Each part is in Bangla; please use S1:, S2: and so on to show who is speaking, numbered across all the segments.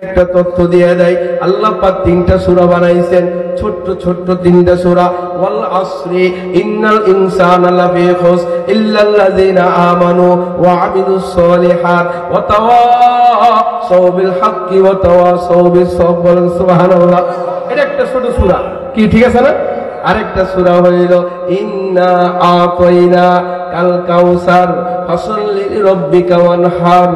S1: একটা তথ্য দিয়ে দেয়, আল্লাহ পাক তিনটা সূরা বানাইছেন, ছোট্ট ছোট্ট তিনটা সূরা। ওয়াল আসরি ইন্নাল ইনসানা লাফি খুসর ইল্লাল্লাযিনা আমানু ওয়া আমিলুস সলিহাত ওয়া তাওয়াসাউ বিল হাক্কি ওয়া তাওয়াসাউ বিস সবর। সুবহানাল্লাহ। এটা একটা ছোট সূরা, কি ঠিক আছে না? আরেকটা সূরা হইল ইন্না আতাইনা কাল কাউসার ফাসাল্লি লিরাব্বিকা ওয়ানহার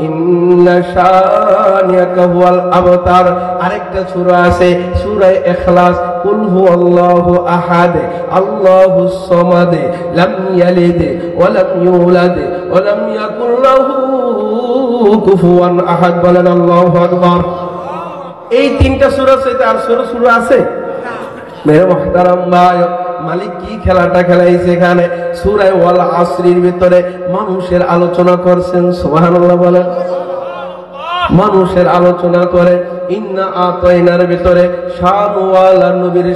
S1: ইন্না শানিয়াকা হুয়াল আবতার। আরেকটা সূরা আছে সূরা ইখলাস, কুল হুয়াল্লাহু আহাদ আল্লাহুস সামাদ লাম ইয়ালিদ ওয়া লাম ইউলাদ ওয়া লাম ইয়াকুল লাহু কুফুয়ান আহাদ। বলেন আল্লাহু আকবার। এই তিনটা সূরা সাথে আর সূরা আছে? মেরে মুহতারাম ভাই, মালিক কি খেলাটা খেলাইছে এখানে? সূরা ওয়াল আসরির ভিতরে মানুষের আলোচনা করছেন। সুবহানাল্লাহ বলেন। মানুষের আলোচনা করে। ইন্না আতাইনার ভিতরে শান ওয়ালা নবীর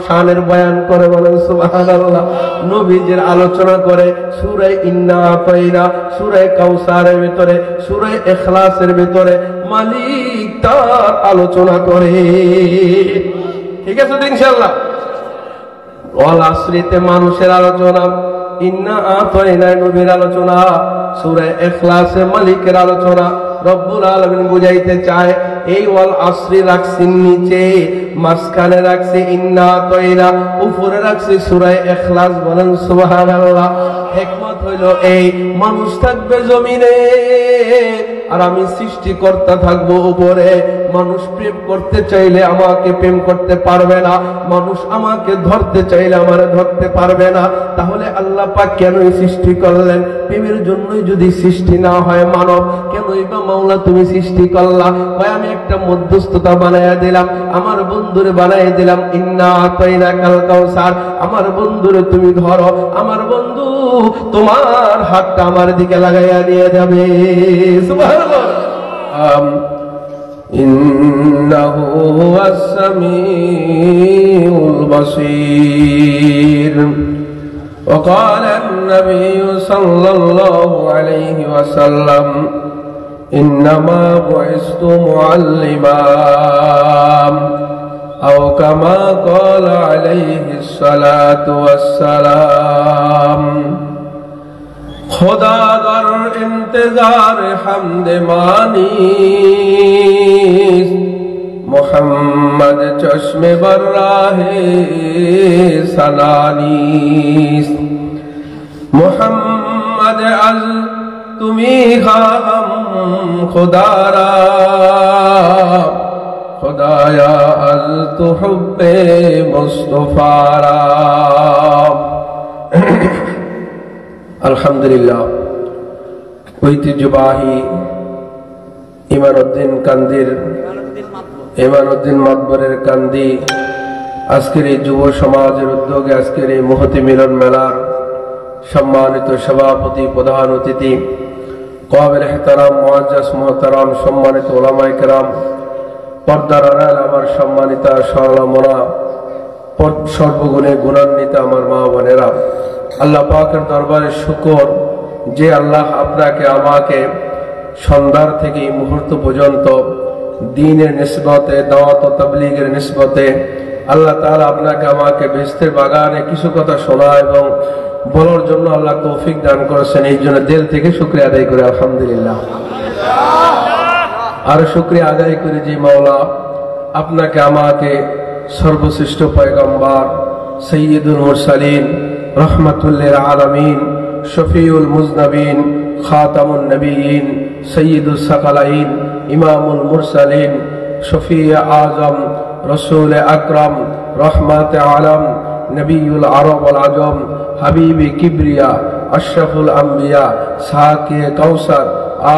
S1: শানের বয়ান করে। বলেন সুবহানাল্লাহ। নবীজির আলোচনা করে সূরা ইন্না আতাইনা, সূরা কাউসারের ভিতরে, সূরা ইখলাসের ভিতরে মালিক তার আলোচনা করে। ঠিক আছে তো ইনশাআল্লাহ? ওয়াল আসরিতে মানুষের আলোচনা, ইন্না আতাইনা নবীর আলোচনা, সূরা ইখলাসে মালিকের আলোচনা। রব্বুল আলামিন বুঝাইতে চায় এই ওয়াল আসরি রাখছি নিচে, মাঝখানে রাখছি ইন্না আতাইনা, উপরে রাখছি সূরা ইখলাস। বলেন সুবহানাল্লাহ। হিকমত হইল এই, মানুষ থাকবে জমিনে আর আমি সৃষ্টিকর্তা থাকবো উপরে। মানুষ প্রেম করতে চাইলে আমাকে প্রেম করতে পারবে না, মানুষ আমাকে ধরতে চাইলে আমারে ধরতে পারবে না। তাহলে আল্লাহ পাক কেনই সৃষ্টি করলেন? প্রেমের জন্যই যদি সৃষ্টি না হয় মানব, কেনই বা মাওলা তুমি সৃষ্টি করলা? ভাই আমি একটা মধ্যস্থতা বানাইয়া দিলাম, আমার বন্ধুরে বানাইয়া দিলাম ইন্না আতাইনা কাল কাউসার। আমার বন্ধুরে তুমি ধরো, আমার বন্ধু তোমার হাতটা আমার দিকে লাগাইয়া দিয়ে যাবে। সুবহানাল্লাহ। ইন্নাহু হুয়াস সামিউল বাসীর। وقال النبي صلى الله عليه وسلم إنما بعثت معلما أو كما قال عليه الصلاة والسلام। खुदा दर इंतजार हमद मानी मोहम्मद चश्मे बर्राहे सनानीस। मोहम्मद अज तुम्ही खाम खुदारा, खुदाया अज तु हुब्बे मुस्तफारा। আলহামদুলিল্লাহ। ঐতিহ্যবাহী ইমানুদ্দিন কান্দির, ইমানুদ্দিন মাতবরের কান্দি আজকের এই যুব সমাজের উদ্যোগে আজকের এই মহতি মিলন মেলার সম্মানিত সভাপতি, প্রধান অতিথি, কাবিল ইহতারাম মুআজ্জাজ মুহতারাম সম্মানিত উলামায়ে কেরাম, পর্দার আড়াল আমার সম্মানিতা সরলমনা সর্বগুণে গুণান্বিতা আমার মা বোনেরা, আল্লাহ পাকের দরবারে শুকর যে আল্লাহ আপনাকে আমাকে সন্ধ্যার থেকে এই মুহূর্ত পর্যন্ত দ্বীনের নিসবতে, দাওয়াত ও তাবলীগের নিসবতে আল্লাহ তাআলা আপনাকে আমাকে বেহেশতের বাগানে কিছু কথা শোনা এবং বলার জন্য আল্লাহ তৌফিক দান করেছেন। এই জন্য দিল থেকে শুকরিয়া আদায় করে আলহামদুলিল্লাহ। আর শুকরিয়া আদায় করে যে মাওলা আপনাকে আমাকে সর্বশ্রেষ্ঠ পয়গম্বর সৈয়দুল মুরসালিন রহমাতুল লিল আলামিন শফিউল মুজনবিন খাতামুন নবিয়িন সৈয়দুস সাকালাইন ইমামুল মুরসালিন শফি আজম রসুল আকরম রহমত আলম নবিউল আরব ওয়াল আজম হাবিবি কিবরিয়া আশরাফুল আম্বিয়া সাকি কাউসার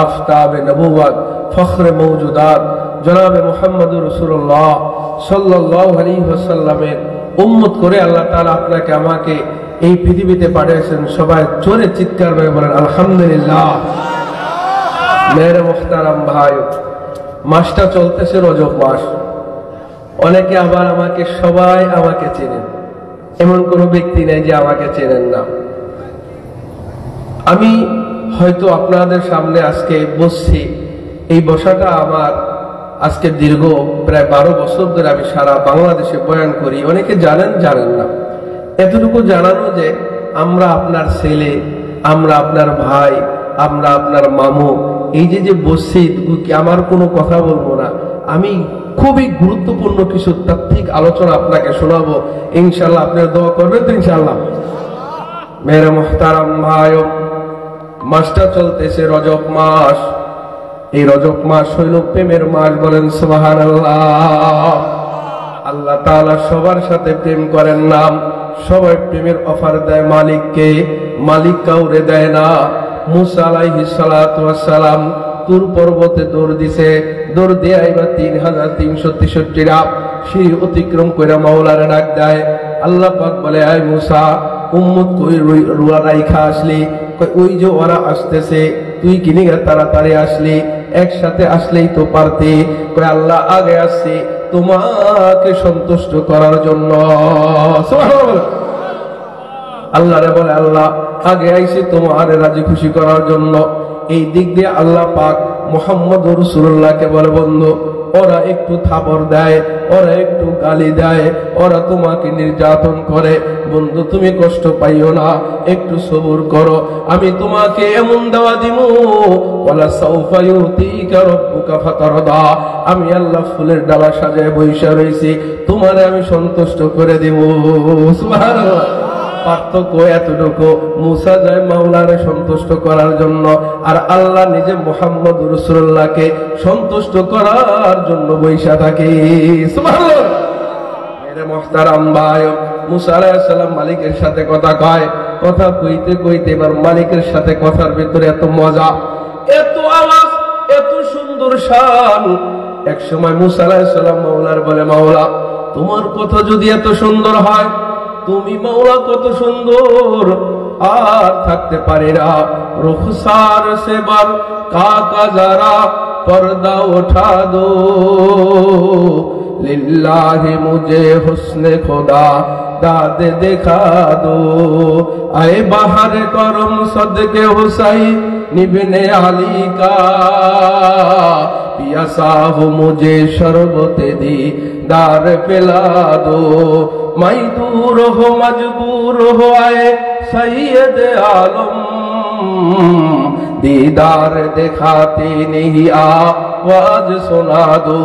S1: আফতাব নবুওয়াত ফখরে মওজুদাত জনাব মুহাম্মদুর রাসূলুল্লাহ সাল্লাল্লাহু আলাইহি ওয়াসাল্লামের উম্মত করে আল্লাহ তাআলা আপনাকে আমাকে এই পৃথিবীতে পাঠিয়েছেন। সবাই জোরে চিৎকার করে বলেন আলহামদুলিল্লাহ। মেরে মুহতারাম ভাই, মাসটা চলতেছে রজব মাস। অনেকে আবার আমাকে সবাই আমাকে চেনেন, এমন কোনো ব্যক্তি নেই যে আমাকে চেনেন না। আমি হয়তো আপনাদের সামনে আজকে বসছি, এই বসাটা আমার আজকে দীর্ঘ প্রায় 12 বছর ধরে আমি সারা বাংলাদেশে বয়ান করি। অনেকে জানেন, জানেন না। এতটুকু জানানো যে আমরা আপনার ছেলে, আমরা আপনার ভাই, আমরা আপনার মামু, এই যে বসছি, আমার কোনো কথা বলবো না, আমি খুবই গুরুত্বপূর্ণ কিছু তাত্ত্বিক আলোচনা আপনাকে শোনাবো। ইনশাল্লাহ আপনার দোয়া করবেন তো? ইনশাল্লাহ। মেরে মুহতারাম ভাই, মাসটা চলতেছে রজব মাস। এই রজব মাস হইল প্রেমের মাস। বলেন সুবহানাল্লাহ। আল্লাহ তাআলা সবার সাথে প্রেম করেন না। সবাই প্রেমের অফার দেয় মালিককে, মালিক কাউরে দেয় না। মুসা আলাইহিস সালাতু ওয়াস সালাম তুর পর্বতে দৌড় দিছে, দৌড় দিয়ে এবার 3363 রাত সিঁড়ি অতিক্রম করে মাওলারে ডাক দেয়। আল্লাহ পাক বলে, আয় মুসা, উম্মত কই রুয়া রাইখা আসলি? ওই যে ওরা আসতেছে, তুই কিনে তাড়াতাড়ি আসলি, একসাথে আসলেই তো পারতি। কয় আল্লাহ আগে আসছি তোমাকে সন্তুষ্ট করার জন্য। সুবহানাল্লাহ। আল্লাহরে বলে, আল্লাহ আগে আইছি তোমার রাজি খুশি করার জন্য। এই দিক দিয়ে আল্লাহ পাক মুহাম্মদুর রাসূলুল্লাহকে বলে, বন্ধু ওরা একটু থাপড় দেয়, ওরা একটু গালি দেয়, ওরা তোমাকে নির্যাতন করে, বন্ধু তুমি কষ্ট পাইও না, একটু সবুর করো, আমি তোমাকে এমন দেওয়া দিব, ওয়ালা সাউফা ইউতিকা রাব্বুকা ফাতারদা। আমি আল্লাহ ফুলের ডালা সাজায় বইসা রইছি, তোমারে আমি সন্তুষ্ট করে দিব। সুবহানাল্লাহ। পার্থক্য এতটুকু, মুসা যায় মাওলারে সন্তুষ্ট করার জন্য, আর আল্লাহ নিজে মুহাম্মদুর রাসূলুল্লাহকে সন্তুষ্ট করার জন্য বৈশা থাকে। সুবহানাল্লাহ। মেরে মুহতারাম ভাই, মুসা আলাইহিস সালাম মালিকের সাথে কথা কয়, কথা কইতে কইতে এবার মালিকের সাথে কথার ভিতরে এত মজা, এত আওয়াজ, এত সুন্দর শান। এক সময় মুসা আলাইহিস সালাম মাওলার বলে, মাওলা তোমার কথা যদি এত সুন্দর হয়, তুমি মাওলা কত সুন্দর, আর থাকতে পারে না, রুখসার সে বার কাকা যারা पर्दा उठा दो लिल्लाहि मुझे हुस्ने खुदा दाद दिखा दो आए बाहर करम सदके हुसैन इब्ने अली का पियासा हो मुझे शरबत दी दार पिला दो मैं दूर हो मजबूर हो आए सैयद आलम दीदार दिखाते नहीं आवाज सुना दो।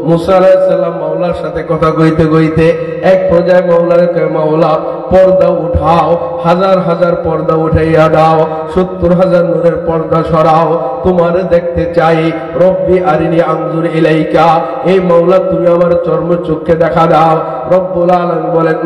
S1: मूसा अलैहिस सालाम मौलार साथे कथा कইতে কইতে এক পর্যায়ে মৌলারে কয়, মৌলা পর্দা উঠাও, হাজার হাজার পর্দা উঠাইয়া দাও, ৭০,০০০ নূরের পর্দা সরাও, তোমারে দেখতে চাই। রব্বি আরিনি আনজুর ইলাইকা, এই মৌলা তুমি আমার চর্ম চক্ষে দেখা দাও। রব্বুল আলামিন বলেন,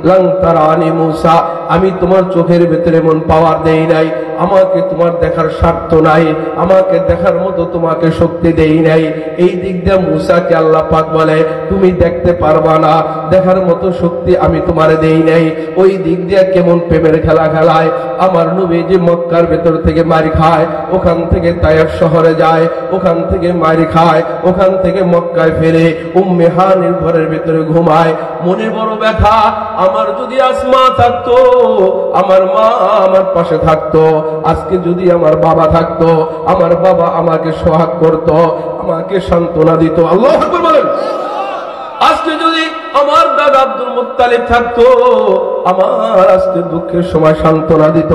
S1: লান তারানি মুসা, আমি তোমার চোখের ভিতরে মন পাওয়ার দেই নাই, আমাকে তোমার দেখার স্বার্থ নাই, আমাকে দেখার মতো তোমাকে শক্তি দেই নাই। এই দিক দিয়ে মুসাকে আল্লাহ পাক বলে, তুমি দেখতে পারবা না, দেখার মতো শক্তি আমি তোমারে দেই নাই। ওই দিক দিয়ে কেমন প্রেমের খেলা খেলায়। আমার নবী যে মক্কার ভেতর থেকে মারি খায়, ওখান থেকে তায়েফ শহরে যায়, ওখান থেকে মারি খায়, ওখান থেকে মক্কায় ফেরে উম্মে হানির ঘরের ভেতরে ঘুমায়। মনে বড় ব্যথা, আমার যদি আসমা থাকতো, আমার মা আমার পাশে থাকতো, আজকে যদি আমার বাবা থাকতো, আমার বাবা আমাকে সোহাগ করতো, আমাকে সান্ত্বনা দিত। আল্লাহু আকবার বলেন। আজকে যদি আমার দাদা আব্দুল মুত্তালিব থাকতো, আমার আজকে দুঃখের সময় সান্ত্বনা দিত।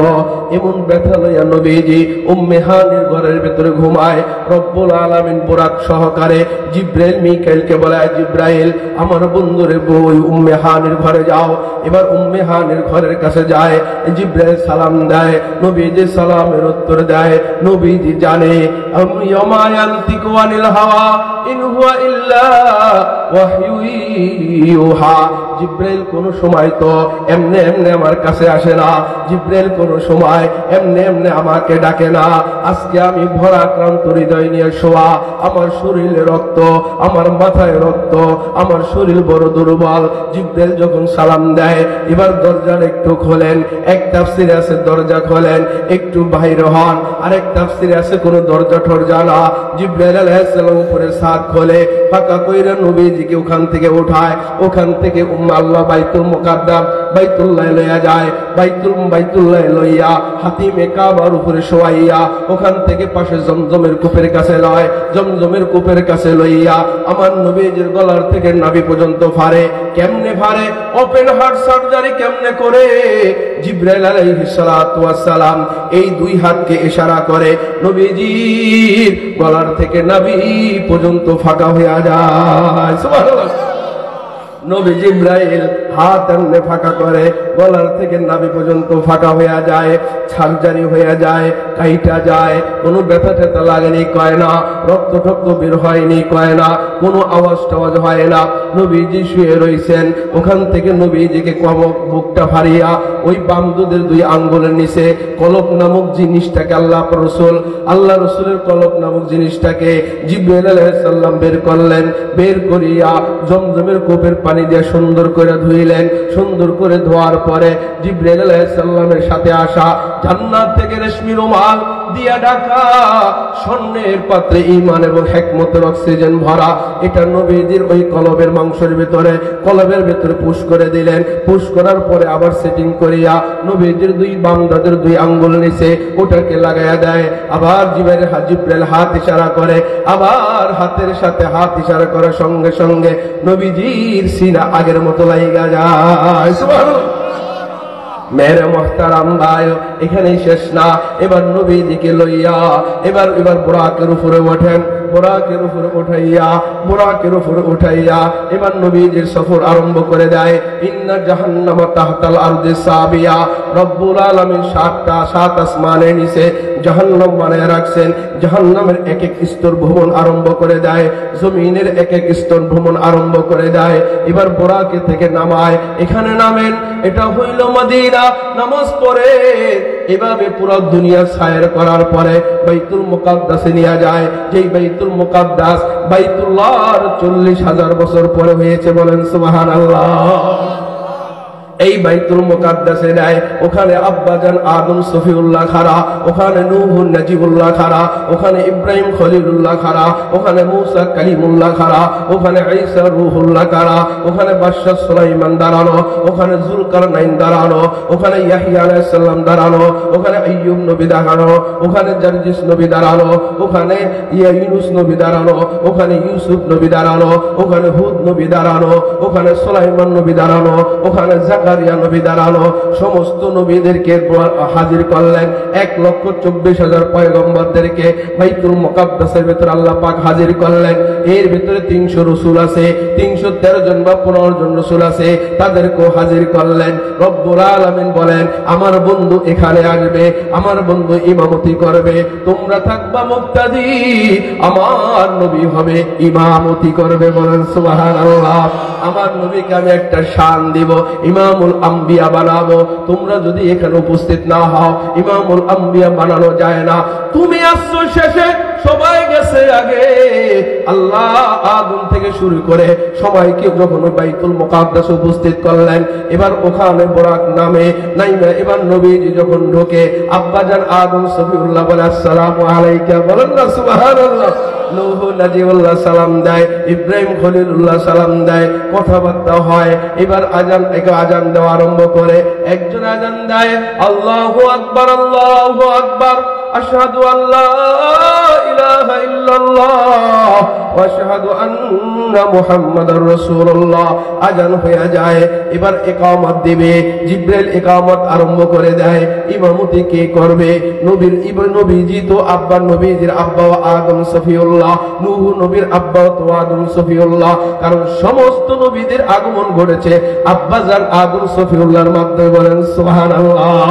S1: এমন ব্যথা লইয়া নবীজি উম্মে হানির ঘরের ভিতরে ঘুমায়। রব্বুল আলামিন বুরাক সহকারে জিব্রাইল মিকাইলকে বলে, জিব্রাইল আমার বন্ধুরে বই উম্মে হানির ঘরে যাও। এবার উম্মে হানির ঘরের কাছে যায়, জিব্রাইল সালাম দেয়, নবীজি সালামের উত্তর দেয়। নবীজি জানে ইয়ামা ইয়ানতিকু আনিল হাওয়া ইন হুয়া ইল্লা ওয়াহয়ু ইউহা। জিব্রাইল কোন সময় তো এমনে এমনে আমার কাছে আসে না, জিব্রাইল কোন সময় এমনে এমনে আমাকে ডাকে না। আজকে আমি ভরাক্রান্ত হৃদয় নিয়ে শোয়া, আমার শরীরে রক্ত, আমার মাথায় রক্ত, আমার শরীর বড় দুর্বল। জিব্রাইল যখন সালাম দেয়, এবার দরজার একটু খোলেন, এক তাফসিরে আছে দরজা খোলেন, একটু বাইরে হন, আরেক তাফসিরে আছে কোনো দরজা টরজা না। জিব্রাইল আলাইহিস সালাম উপরে ছাদ খোলে, ফাঁকা কইরা নবীজিকে ওখান থেকে উঠায়। ওখান থেকে আল্লাহ বাইতুল মুকাদ্দাস বাইতুল্লাহ লইয়া যায়। বাইতুল্লাহ লইয়া হাতিমে কাবার উপরে শোয়াইয়া ওখান থেকে পাশে জমজমের কূপের কাছে লয়। জমজমের কূপের কাছে লইয়া আমার নবীজির গলার থেকে নাভি পর্যন্ত ফাড়ে। কেমনে ফাড়ে? ওপেন হার্ট সার্জারি কেমনে করে? জিবরাইল আলাইহিস সালাতু ওয়াস সালাম এই দুই হাতকে ইশারা করে, নবীজির গলার থেকে নাভি পর্যন্ত ফাঁকা হয়ে যায়। সুবহানাল্লাহ। নবী জিবরাইল হাত এমনে ফাঁকা করে, গলার থেকে নাভি পর্যন্ত ফাঁকা হয়ে যায়, সার্জারি হয়ে যায়, কাইটা যায়। কোনো ব্যথা ট্যাথা লাগেনি কয় না, রক্ত টক্ত বের হয়নি কয় না, কোনো আওয়াজ টাওয়াজ হয় না। নবীজি শুয়ে রয়েছেন, ওখান থেকে নবীজিকে বুকটা ফাড়িয়া ওই বামদুদের দুই আঙ্গুলের নিচে কলব নামক জিনিসটাকে আল্লাহ রসুলের কলব নামক জিনিসটাকে জিবরাইল আলাইহিস সালাম বের করলেন। বের করিয়া জমজমের কূপের পানি দিয়ে সুন্দর করে ধুইলেন। সুন্দর করে ধোয়ার পরে জিবরাইল আলাইহিস সালামের সাথে আসা জান্নাত থেকে রেশমি রুমাল দিয়া ঢাকা স্বর্ণের পাত্রে ঈমান এবং হিকমতের অক্সিজেন ভরা এটা নবীজির ওই কলবের মাংসের ভিতরে, কলবের ভিতরে পুশ করে দিলেন। পুশ করার পরে আবার সেটিং করিয়া নবীজির দুই বামদাদের দুই আঙ্গুল নিচে ওটাকে লাগাইয়া দেয়। আবার জিবরাইল হাত ইশারা করে, আবার হাতের সাথে হাত ইশারা করার সঙ্গে সঙ্গে নবীজির সিনা আগের মতো লাইগা যায়। সুবহানাল্লাহ। মেরে মুহতারাম ভাই, এখানেই শেষ না। এবার নবীজিকে লইয়া এবার বুরাকের উপরে ওঠেন। বুরাকের উপরে উঠাইয়া এবার নবীজির সফর আরম্ভ করে দেয়। ইন্না জাহান্নামা তাহতাল আরদি সাবিয়া, রব্বুল আলামিন সাত আসমানের নিচে জাহান্নাম বানায় রাখছেন। জাহান্নামের এক এক স্তর ভ্রমণ আরম্ভ করে দেয়, জমিনের এক এক স্তর ভ্রমণ আরম্ভ করে দেয়। এবার বুরাকে থেকে নামায়, এখানে নামেন, এটা হইল মদিনা। নামাজ পড়ে এভাবে পুরো দুনিয়া সায়ের করার পরে বাইতুল মুকাদ্দাসে নিয়ে যায়। যেই বাইতুল মুকাদ্দাস বাইতুল্লাহর 40,000 বছর পরে হয়েছে, বলেন সুবহানাল্লাহ। এই বাইতুল মুকাদ্দাসে নেয়, ওখানে আব্বাজান আদম সফিউল্লাহ খাড়া, ওখানে নূহুন নাজিবুল্লাহ খাড়া, ওখানে ইব্রাহিম খলিলুল্লাহ খাড়া, ওখানে মুসা কালিমুল্লাহ খাড়া, ওখানে ঈসা রূহুল্লাহ খাড়া, ওখানে বাদশাহ সুলাইমান দাঁড়ানো, ওখানে যুলকারনাইন দাঁড়ানো, ওখানে ইয়াহইয়া আলাইহিস সালাম দাঁড়ানো, ওখানে আইয়ুব নবী দাঁড়ানো, ওখানে জারজিস নবী দাঁড়ানো, ওখানে ইউনূস নবী দাঁড়ানো, ওখানে ইউসুফ নবী দাঁড়ানো, ওখানে হুদ নবী দাঁড়ানো, ওখানে সুলাইমান নবী দাঁড়ানো, ওখানে জাকারিয়া নবী দাঁড়ানো। সমস্ত নবীদেরকে হাজির করলেন। 1,24,000 পয়গম্বরদেরকে বাইতুল মুকাদ্দাসের ভিতরে আল্লাহ পাক হাজির করলেন। এর ভিতরে 300 রাসূল আছে, 313 জন বা 15 জন রাসূল আছে, তাদেরকেও হাজির করলেন। রব্বুল আলামিন বলেন, আমার বন্ধু এখানে আসবে, আমার বন্ধু ইমামতি করবে, তোমরা থাকবা মুক্তাদি, আমার নবী হবে ইমামতি করবে, বলেন সুবহানাল্লাহ। আমার নবীকে আমি একটা শান দিব, ইমামুল আম্বিয়া বানাবো। তোমরা যদি এখানে উপস্থিত না হও, ইমামুল আম্বিয়া বানানো যায় না। তুমি আসছো শেষে, সবাই গেছে আগে। আল্লাহ আদম থেকে শুরু করে সবাইকে যখন বাইতুল মুকাদ্দাসে উপস্থিত করলেন, এবার ওখানে বুরাক নামে নাইমা এবার নবীজি যখন ঢোকে, আব্বাজান আদম সফিউল্লাহ বলে আসসালামু আলাইকা, বলেন না সুবহানাল্লাহ। নূহ নাজিবুল্লাহ সালাম দেয়, ইব্রাহিম খলিলুল্লাহ সালাম দেয়, কথাবার্তা হয়। এবার আজান দেওয়া আরম্ভ করে। একজন আজান দেয়, আল্লাহু আকবার, আল্লাহু আকবার, আশহাদু আল্লা ইলাহা ইল্লাল্লাহ ওয়া আশহাদু আন্না মুহাম্মাদার রাসূলুল্লাহ। আজান হয়ে যায়। এবার ইকামত দিবে। জিবরাইল ইকামত আরম্ভ করে দেয়। ইমামতি কে করবে? নবীজি তো আব্বা, নবীজির আব্বা আদম সফিউল্লাহ, নূহ নবীর আব্বা তো আদম সফিউল্লাহ। কারণ সমস্ত নবীদের আগমন ঘটেছে আব্বাজান আদম সফিউল্লাহর মাধ্যমে, বলেন সুবহানাল্লাহ।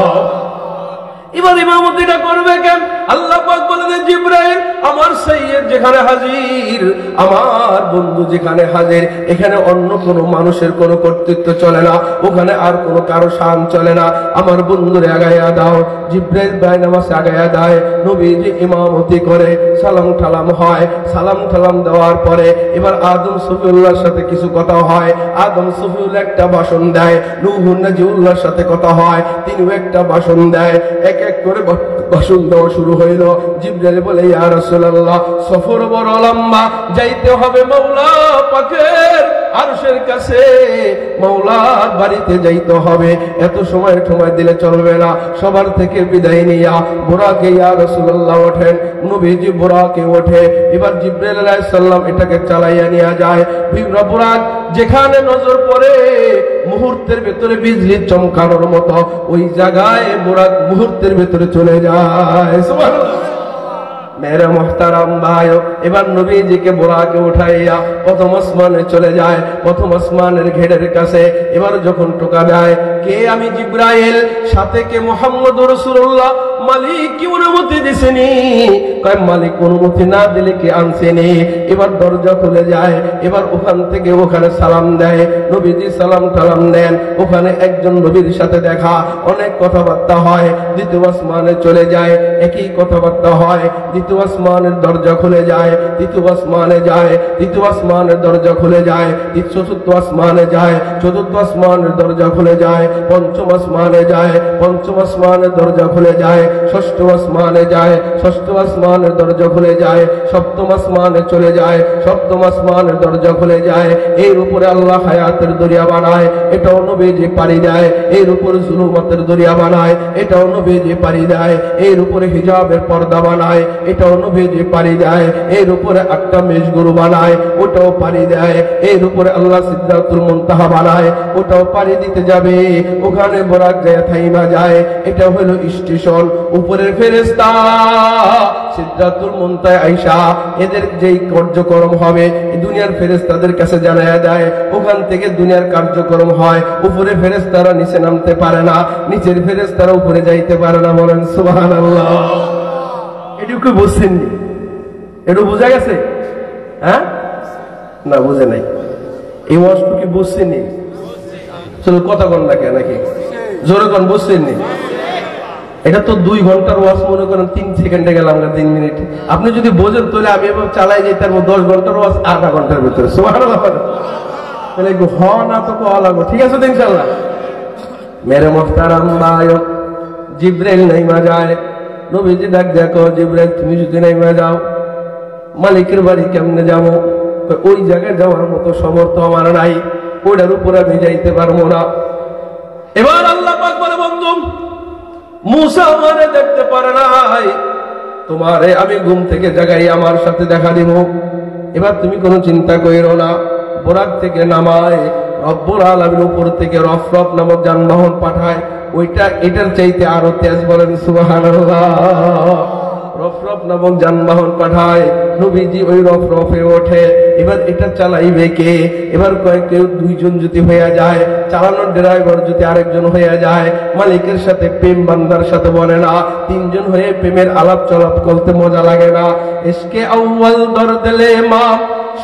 S1: এবার ইমামতিটা করবে কেন? আল্লাহ পাক বলেন, জিবরাইল আমার সাইয়্যিদ যেখানে হাজির, আমার বন্ধু যেখানে হাজির, এখানে অন্য কোনো মানুষের কোনো কর্তৃত্ব চলে না, ওখানে আর কোনো কারো শান চলে না। আমার বন্ধুরে আগাইয়া দাও। জিবরাইল ভাই নামাজে আগাইয়া দেয়। নবীজি ইমামতি করে, সালাম ঠালাম হয়। সালাম ঠালাম দেওয়ার পরে এবার আদম সফিউল্লাহর সাথে কিছু কথা হয়। আদম সফিউল্লাহ একটা ভাষণ দেয়। নূহ নাজিউল্লাহর সাথে কথা হয়, তিনিও একটা ভাষণ দেয়। এক এক করে ভাষণ দেওয়া শুরু হইল। জিবরাইল বলে ইয়া রাসূলুল্লাহ সফর বড় লম্বা, যাইতে হবে মাওলা পাকের আরশের কাছে, মাওলার বাড়িতে যাইতে হবে, এত সময় দিলে চলবে না। সবার থেকে বিদায় নিয়া বুরাকে ইয়া রাসূলুল্লাহ ওঠেন। নবীজি বুরাকে ওঠে। এবার জিবরাইল আলাইহিস সালাম এটাকে চালাইয়া নিয়ে যায়। বুরাক যেখানে নজর পড়ে মুহূর্তের ভেতরে বিজলি চমকানোর মতো ওই জায়গায় বুরাক মুহূর্তের ভেতরে চলে যায়। সুবহানাল্লাহ। মেরে মুহতারাম ভাই, এবার নবীজিকে বুরাকে উঠাইয়া প্রথম আসমানে চলে যায়। প্রথম আসমানের ঘেরের কাছে এবার যখন টোকা দেয়, কে? আমি জিবরাইল। সাথে কে? মুহাম্মদুর রাসূলুল্লাহ। মালিক কি অনুমতি দিছেনি? কয় মালিক অনুমতি না দিলে কি আনছেনি? এবার দরজা খুলে যায়। এবার ওখান থেকে ওখানে সালাম দেয়। নবীজি সালাম টালাম দেন। ওখানে একজন নবীর সাথে দেখা, অনেক কথাবার্তা হয়। দ্বিতীয় আসমানে চলে যায়, একই কথাবার্তা হয়। দ্বিতীয় আসমানের দরজা খুলে যায়, তৃতীয় আসমানে যায়, তৃতীয় আসমানের দরজা খুলে যায়, চতুর্থ আসমানে যায়, চতুর্থ আসমানের দরজা খুলে যায়, পঞ্চম আসমানে যায়, পঞ্চম আসমানের দরজা খুলে যায়, ষষ্ঠ আসমানে যায়, ষষ্ঠ আসমানের দরজা খুলে যায়, সপ্তম আসমানে চলে যায়, সপ্তম আসমানের দরজা খুলে যায়। এর উপরে আল্লাহ হায়াতের দরিয়া বানায়, এটাও নবীজি পাড়ি দেয়। এর উপরে জুলুমাতের দরিয়া বানায়, এটাও নবীজি পাড়ি দেয়। এর উপরে হিজাবের পর্দা বানায়, এটাও নবীজি পাড়ি দেয়। এর উপরে একটা মেষগুরু বানায়, ওটাও পাড়ি দেয়। এর উপরে আল্লাহ সিদরাতুল মুনতাহা বানায়, ওটাও পাড়ি দিতে যাবে। ওখানে বুরাক যায় থাইমা যায়। এটা হলো স্টেশন। উপরের ফেরেশতা সিদরাতুল মুনতাহা আয়েশা এদের যেই কার্যক্রম হবে দুনিয়ার ফেরেশতাদের কাছে জানায়া দেয়। ওখান থেকে দুনিয়ার কার্যক্রম হয়। উপরে ফেরেশতারা নিচে নামতে পারে না, নিচের ফেরেশতারা উপরে যাইতে পারে না। বলেন সুবহানাল্লাহ। এটুকু বুঝছেন? একটু বোঝা গেছে? হ্যাঁ না বুঝে নাই? এই ওয়াজটু কি বুঝছেন? চলো কথা বল না, কে নাকি জোরে কোন বুঝছেন? এটা তো 2 ঘন্টার ওয়াজ, মনে করেন 3 সেকেন্ডে গেলাম না, 3 মিনিট। আপনি যদি বোঝেন তাহলে আমি এবার চালাই যাই, তার 10 ঘন্টার ওয়াজ আধা ঘন্টার ভিতরে। সুবহানাল্লাহ। তাহলে হ না তো কওয়া লাগবে, ঠিক আছে তো ইনশাআল্লাহ। মেরে মুহতারাম ভাই, জিবরাইল নাইমা যায়। নবীজি ডাক দেখো, জিবরাইল তুমি যদি নাইমা যাও মালিকের বাড়ি কেমনে যাবো? ওই জায়গায় যাওয়ার মতো সমর্থ আমার নাই, ওইটার উপরে আমি যাইতে পারবো না। এবার আল্লাহ পাক বলে, বন্ধু মুসা আমারে দেখতে পারে নাই, তোমারে আমি ঘুম থেকে জাগাই আমার সাথে দেখা দিব। এবার তুমি কোনো চিন্তা কইরো না। বুরাক থেকে নামায় রব্বুল আলামিন উপর থেকে রফরফ নামক যানবাহন পাঠায়, ওইটা এটার চাইতে আরো তেজ। বলেন সুবহানাল্লাহ। রফরফ নামক যানবাহন পাঠায়, নবীজি ওই রফরফে ওঠে। এবার এটা চালাইবে কে? এবার কেউ 2 জন যদি হয়ে যায়, চালানোর ড্রাইভার যদি আরেকজন হয়ে যায়, মালিকের সাথে প্রেম বান্দার সাথে বলে না, 3 জন হয়ে প্রেমের আলাপ চলাপ করতে মজা লাগে না। ইসকে আউয়াল দর্দ লে মা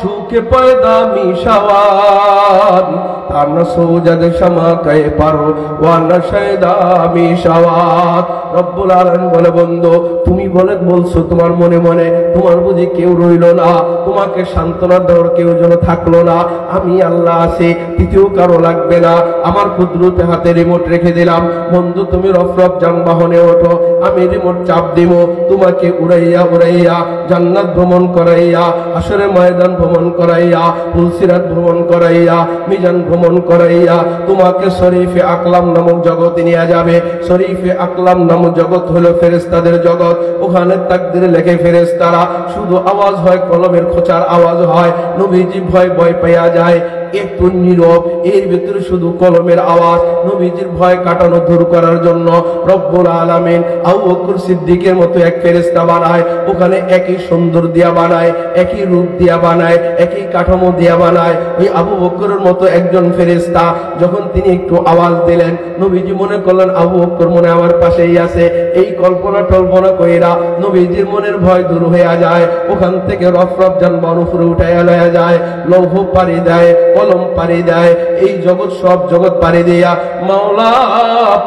S1: সুকে পয়দা মিশাওয়ান তানা সোজাদ শামা কায়ে পারো ওয়ানা শায়দা মিশাওয়াত। রব্বুল আলামিন বলে, বন্ধু তুমি বলছো তোমার মনে মনে, তোমার বুঝি কেউ রইল না, তোমাকে সান্ত্বনা দেওয়ার কেউ যেন থাকলো না। আমি আল্লাহ আছি, তৃতীয় কারো লাগবে না। আমার কুদরতে হাতে রিমোট রেখে দিলাম। বন্ধু তুমি রফরফ যানবাহনে ওঠো, আমি রিমোট চাপ দিব, তোমাকে উড়াইয়া উড়াইয়া জান্নাত ভ্রমণ করাইয়া, আসরে ময়দান ভ্রমণ করাইয়া, পুলসিরাত ভ্রমণ করাইয়া, মিজান ভ্রমণ করাইয়া তোমাকে শরীফে আকলাম নামক জগতে নিয়ে যাবে। শরীফে আকলাম নামক জগৎ হলো ফেরেশতাদের জগৎ। ওখানে তাকদীর লেখে ফেরেশতারা, শুধু আওয়াজ হয় কলমের খোঁচার আওয়াজ হয়। নবীজি ভয় পাইয়া যায়, একটু নীরব, এর ভিতরে শুধু কলমের আওয়াজ। নবীজির ভয় কাটানো দূর করার জন্য রব্বুল আলামিন আবু বকর সিদ্দিকের মতো এক ফেরেশতা বানায়। ওখানে একই সুন্দর দিয়া বানায়, একই রূপ দিয়া বানায়, একই কাঠামো দিয়া বানায়। ওই আবু বকরের মতো একজন ফেরেশতা যখন তিনি একটু আওয়াজ দিলেন, নবীজি মনে করলেন আবু বকর মনে আমার পাশেই আছে। এই কল্পনা টল্পনা কইরা নবীজির মনের ভয় দূর হয়ে যায়। ওখান থেকে রফরফ যানবাহন উপরে উঠাইয়া লয়া যায়, লৌহ পাড়ি দেয়, কলম পাড়ি দেয়, এই জগৎ সব জগৎ পাড়ি দিয়া মাওলা